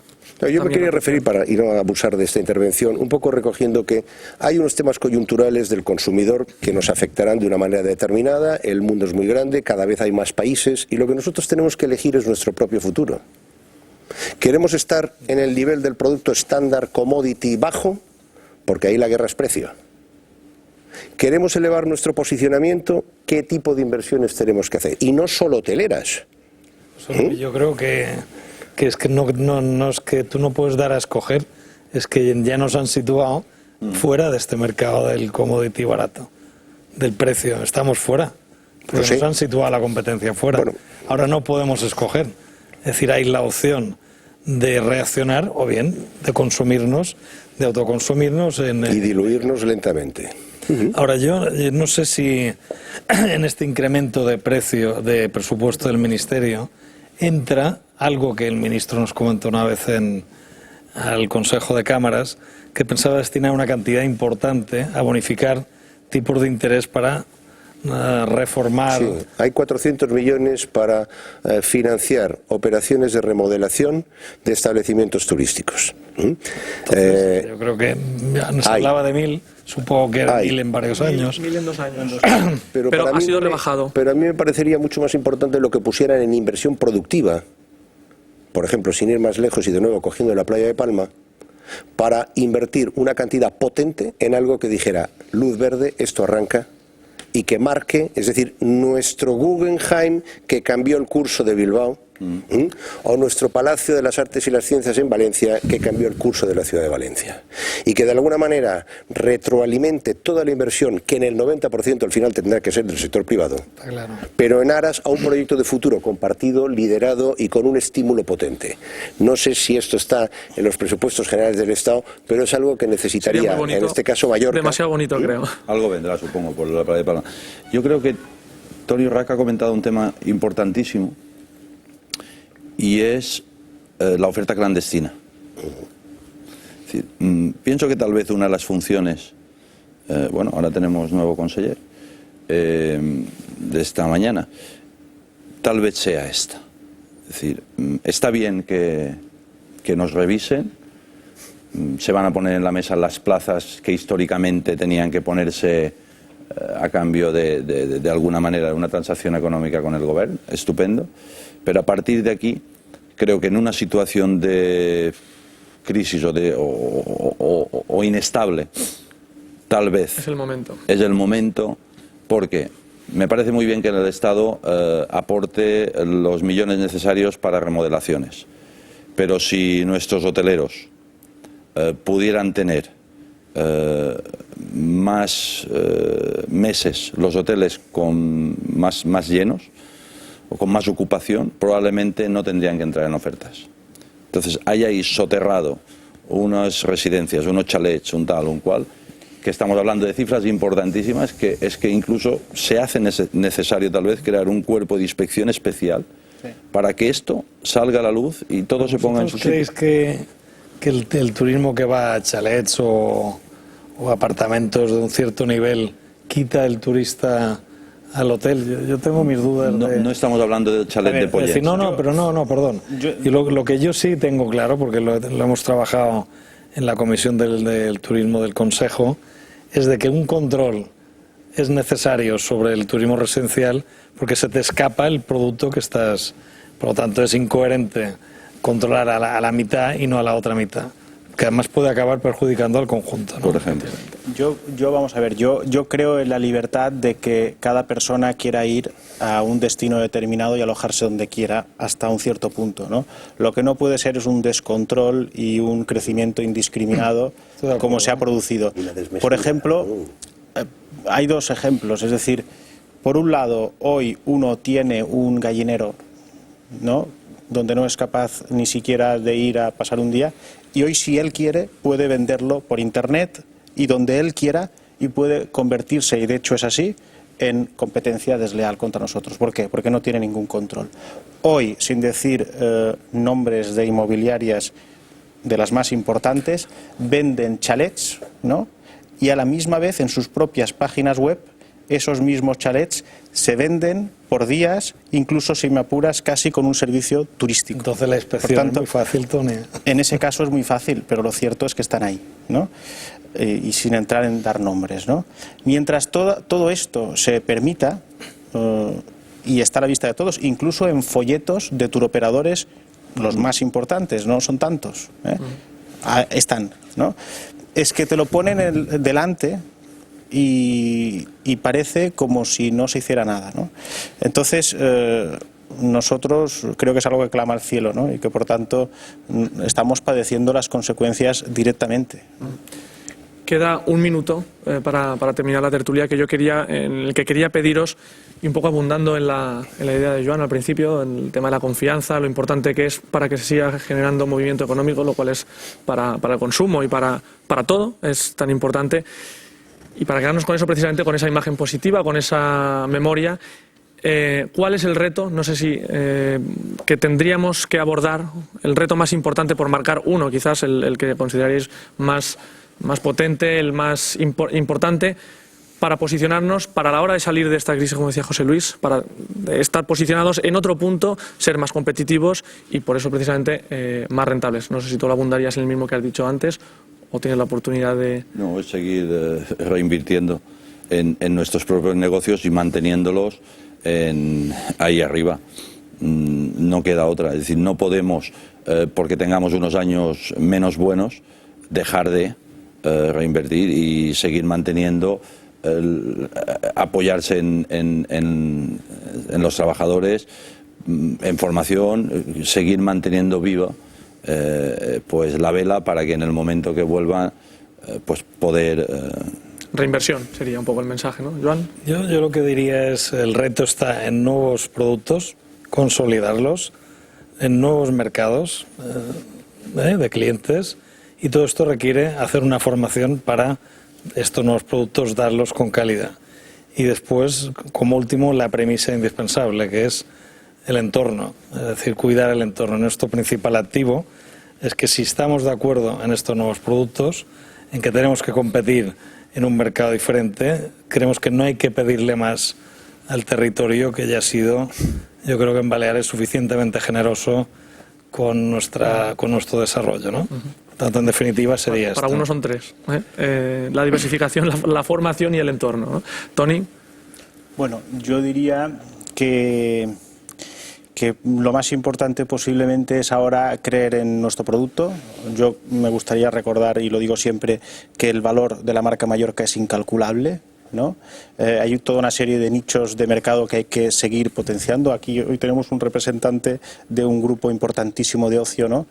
Yo me quería referir, para y no abusar de esta intervención, un poco recogiendo que hay unos temas coyunturales del consumidor que nos afectarán de una manera determinada. El mundo es muy grande, cada vez hay más países, y lo que nosotros tenemos que elegir es nuestro propio futuro. ¿Queremos estar en el nivel del producto estándar commodity bajo? Porque ahí la guerra es precio. ¿Queremos elevar nuestro posicionamiento? ¿Qué tipo de inversiones tenemos que hacer? Y no solo hoteleras. Yo creo que es que no es que tú no puedes dar a escoger, es que ya nos han situado fuera de este mercado del commodity barato, del precio. Estamos fuera, pero nos han situado la competencia fuera. Bueno, ahora no podemos escoger. Es decir, hay la opción de reaccionar o bien de consumirnos, de autoconsumirnos y diluirnos lentamente. Ahora yo no sé si en este incremento de precio de presupuesto del Ministerio entra algo que el ministro nos comentó una vez al Consejo de Cámaras, que pensaba destinar una cantidad importante a bonificar tipos de interés para reformar. Sí, hay 400 millones para financiar operaciones de remodelación de establecimientos turísticos. Entonces, yo creo que se hablaba de 1.000, supongo que era 1.000 en varios años. 1.000 en 2 años. Pero ha sido rebajado. Pero a mí me parecería mucho más importante lo que pusieran en inversión productiva, por ejemplo, sin ir más lejos y de nuevo cogiendo la playa de Palma, para invertir una cantidad potente en algo que dijera luz verde, esto arranca, y que marque, es decir, nuestro Guggenheim que cambió el curso de Bilbao, o nuestro Palacio de las Artes y las Ciencias en Valencia que cambió el curso de la ciudad de Valencia, y que de alguna manera retroalimente toda la inversión, que en el 90% al final tendrá que ser del sector privado, pero en aras a un proyecto de futuro compartido, liderado y con un estímulo potente. No sé si esto está en los presupuestos generales del Estado, pero es algo que necesitaría, en este caso Mallorca. Demasiado bonito, creo. Algo vendrá, supongo, por la playa de Palma. Yo creo que Tony Rack ha comentado un tema importantísimo, y es la oferta clandestina. Es decir, pienso que tal vez una de las funciones, bueno, ahora tenemos nuevo conseller de esta mañana, tal vez sea esta. Es decir, está bien que nos revisen, se van a poner en la mesa las plazas que históricamente tenían que ponerse a cambio de alguna manera de una transacción económica con el gobierno, estupendo. Pero a partir de aquí, creo que en una situación de crisis o inestable, tal vez es el momento. Es el momento, porque me parece muy bien que el Estado aporte los millones necesarios para remodelaciones, pero si nuestros hoteleros pudieran tener más meses los hoteles con más llenos o con más ocupación, probablemente no tendrían que entrar en ofertas. Entonces hay ahí soterrado unas residencias, unos chalets, un tal, un cual, que estamos hablando de cifras importantísimas, que es que incluso se hace necesario tal vez crear un cuerpo de inspección especial para que esto salga a la luz y todo se ponga en su sitio. ¿Creéis que el turismo que va a chalets o apartamentos de un cierto nivel quita el turista al hotel? Yo tengo mis dudas. No estamos hablando del chalet de Pollets. Perdón. Y lo que yo sí tengo claro, porque lo hemos trabajado en la comisión del turismo del Consejo, es de que un control es necesario sobre el turismo residencial porque se te escapa el producto que estás. Por lo tanto, es incoherente controlar a la mitad y no a la otra mitad, que además puede acabar perjudicando al conjunto, ¿no? Por ejemplo. Vamos a ver, yo creo en la libertad de que cada persona quiera ir a un destino determinado y alojarse donde quiera hasta un cierto punto, ¿no? Lo que no puede ser es un descontrol y un crecimiento indiscriminado como se ha producido. Por ejemplo, hay dos ejemplos, es decir, por un lado, hoy uno tiene un gallinero, ¿no?, donde no es capaz ni siquiera de ir a pasar un día, y hoy, si él quiere, puede venderlo por internet y donde él quiera, y puede convertirse, y de hecho es así, en competencia desleal contra nosotros. ¿Por qué? Porque no tiene ningún control. Hoy, sin decir nombres de inmobiliarias de las más importantes, venden chalets, ¿no?, y a la misma vez en sus propias páginas web esos mismos chalets se venden por días, incluso si me apuras casi con un servicio turístico. Entonces la inspección es muy fácil, Tony. En ese caso es muy fácil, pero lo cierto es que están ahí, ¿no? Y sin entrar en dar nombres, ¿no? Mientras todo esto se permita, y está a la vista de todos, incluso en folletos de turoperadores, los más importantes, no son tantos, están, ¿no? Es que te lo ponen delante y parece como si no se hiciera nada, ¿no? Entonces, nosotros creo que es algo que clama al cielo, ¿no?, y que por tanto estamos padeciendo las consecuencias directamente. Queda un minuto para terminar la tertulia en el que quería pediros, y un poco abundando en la idea de Joan al principio, en el tema de la confianza, lo importante que es para que se siga generando movimiento económico, lo cual es para el consumo y para todo, es tan importante. Y para quedarnos con eso, precisamente con esa imagen positiva, con esa memoria, ¿cuál es el reto? No sé si que tendríamos que abordar, el reto más importante, por marcar uno, quizás el que consideraréis más potente, el más importante, para posicionarnos, para la hora de salir de esta crisis, como decía José Luis, para estar posicionados en otro punto, ser más competitivos y por eso precisamente más rentables. No sé si tú lo abundarías en el mismo que has dicho antes, o tienes la oportunidad de... No, es seguir reinvirtiendo en nuestros propios negocios y manteniéndolos ahí arriba. No queda otra. Es decir, no podemos, porque tengamos unos años menos buenos, dejar de reinvertir y seguir manteniendo, apoyarse en los trabajadores, en formación, seguir manteniendo viva pues la vela para que en el momento que vuelva pues poder... Reinversión sería un poco el mensaje, ¿no, Joan? Yo lo que diría es, el reto está en nuevos productos, consolidarlos, en nuevos mercados de clientes, y todo esto requiere hacer una formación para estos nuevos productos, darlos con calidad. Y después, como último, la premisa indispensable, que es el entorno, es decir, cuidar el entorno. Nuestro principal activo es que, si estamos de acuerdo en estos nuevos productos, en que tenemos que competir en un mercado diferente, creemos que no hay que pedirle más al territorio, que ya ha sido, yo creo que en Baleares, suficientemente generoso con nuestro desarrollo, ¿no? Tanto, en definitiva, sería esto. Para uno son tres, la diversificación, la formación y el entorno, ¿no? Tony. Bueno, yo diría que que lo más importante posiblemente es ahora creer en nuestro producto. Yo me gustaría recordar, y lo digo siempre, que el valor de la marca Mallorca es incalculable, ¿no? Hay toda una serie de nichos de mercado que hay que seguir potenciando. Aquí hoy tenemos un representante de un grupo importantísimo de ocio, ¿no?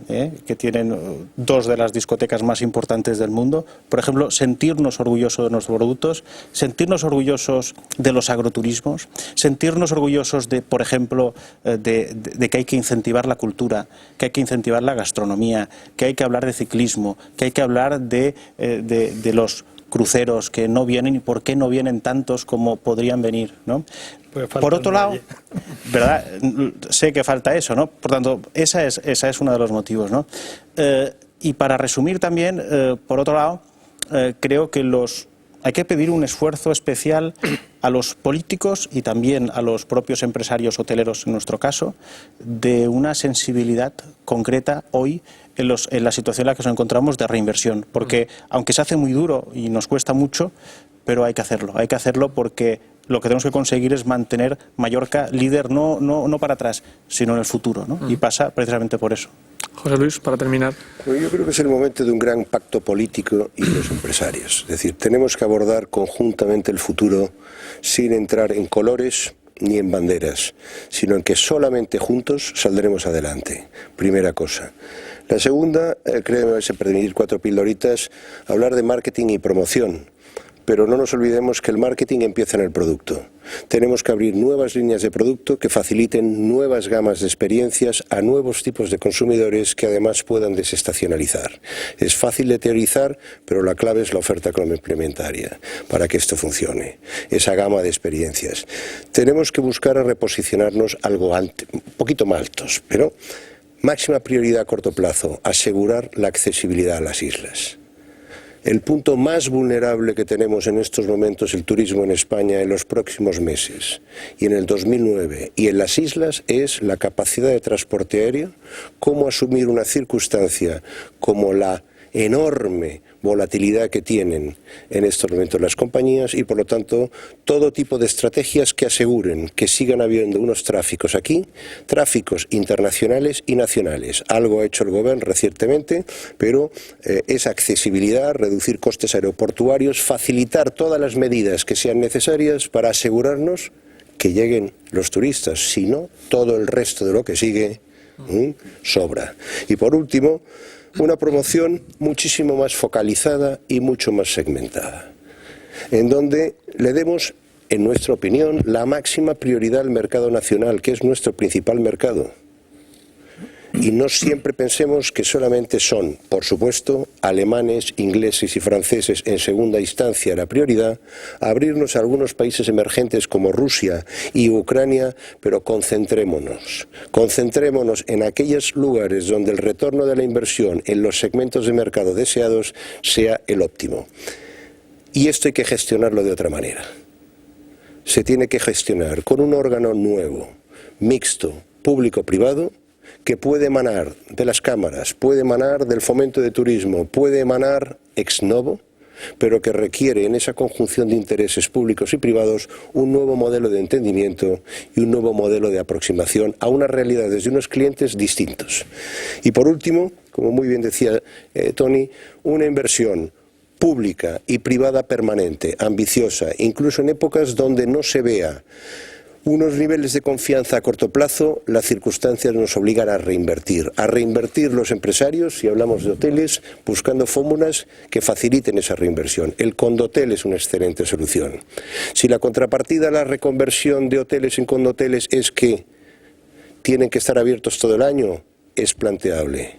Que tienen dos de las discotecas más importantes del mundo. Por ejemplo, sentirnos orgullosos de nuestros productos, sentirnos orgullosos de los agroturismos, sentirnos orgullosos de, por ejemplo, de que hay que incentivar la cultura, que hay que incentivar la gastronomía, que hay que hablar de ciclismo, que hay que hablar de los cruceros que no vienen y por qué no vienen tantos como podrían venir, ¿no? Por otro lado, ¿verdad? Sé que falta eso, ¿no? Por tanto, esa es uno de los motivos, ¿no? Y para resumir también, por otro lado, creo que hay que pedir un esfuerzo especial a los políticos y también a los propios empresarios hoteleros, en nuestro caso, de una sensibilidad concreta hoy en la situación en la que nos encontramos de reinversión. Porque aunque se hace muy duro y nos cuesta mucho, pero hay que hacerlo porque lo que tenemos que conseguir es mantener Mallorca líder no para atrás, sino en el futuro, ¿no? Y pasa precisamente por eso. José Luis, para terminar. Bueno, yo creo que es el momento de un gran pacto político y de los empresarios. Es decir, tenemos que abordar conjuntamente el futuro sin entrar en colores ni en banderas, sino en que solamente juntos saldremos adelante. Primera cosa. La segunda, creo que me vais a permitir 4 pildoritas, hablar de marketing y promoción. Pero no nos olvidemos que el marketing empieza en el producto. Tenemos que abrir nuevas líneas de producto que faciliten nuevas gamas de experiencias a nuevos tipos de consumidores que además puedan desestacionalizar. Es fácil de teorizar, pero la clave es la oferta complementaria para que esto funcione. Esa gama de experiencias. Tenemos que buscar a reposicionarnos un poquito más altos, pero máxima prioridad a corto plazo, asegurar la accesibilidad a las islas. El punto más vulnerable que tenemos en estos momentos el turismo en España en los próximos meses y en el 2009 y en las islas es la capacidad de transporte aéreo, cómo asumir una circunstancia como la enorme volatilidad que tienen en estos momentos las compañías y por lo tanto todo tipo de estrategias que aseguren que sigan habiendo unos tráficos aquí, tráficos internacionales y nacionales. Algo ha hecho el gobierno recientemente, pero esa accesibilidad, reducir costes aeroportuarios, facilitar todas las medidas que sean necesarias para asegurarnos que lleguen los turistas, si no, todo el resto de lo que sigue sobra. Y por último, una promoción muchísimo más focalizada y mucho más segmentada, en donde le demos, en nuestra opinión, la máxima prioridad al mercado nacional, que es nuestro principal mercado. Y no siempre pensemos que solamente son, por supuesto, alemanes, ingleses y franceses en segunda instancia la prioridad, abrirnos a algunos países emergentes como Rusia y Ucrania, pero concentrémonos en aquellos lugares donde el retorno de la inversión en los segmentos de mercado deseados sea el óptimo. Y esto hay que gestionarlo de otra manera. Se tiene que gestionar con un órgano nuevo, mixto, público-privado, que puede emanar de las cámaras, puede emanar del fomento de turismo, puede emanar ex novo, pero que requiere en esa conjunción de intereses públicos y privados un nuevo modelo de entendimiento y un nuevo modelo de aproximación a unas realidades de unos clientes distintos. Y por último, como muy bien decía Tony, una inversión pública y privada permanente, ambiciosa, incluso en épocas donde no se vea unos niveles de confianza a corto plazo, las circunstancias nos obligan a reinvertir los empresarios, si hablamos de hoteles, buscando fórmulas que faciliten esa reinversión. El condotel es una excelente solución. Si la contrapartida a la reconversión de hoteles en condoteles es que tienen que estar abiertos todo el año, es planteable.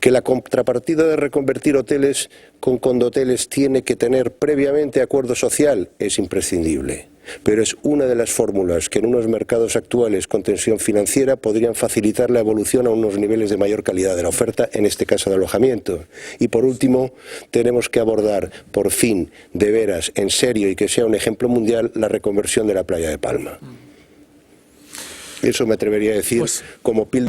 Que la contrapartida de reconvertir hoteles con condoteles tiene que tener previamente acuerdo social, es imprescindible. Pero es una de las fórmulas que en unos mercados actuales con tensión financiera podrían facilitar la evolución a unos niveles de mayor calidad de la oferta, en este caso de alojamiento. Y por último, tenemos que abordar por fin, de veras, en serio y que sea un ejemplo mundial, la reconversión de la playa de Palma. Eso me atrevería a decir como píldora.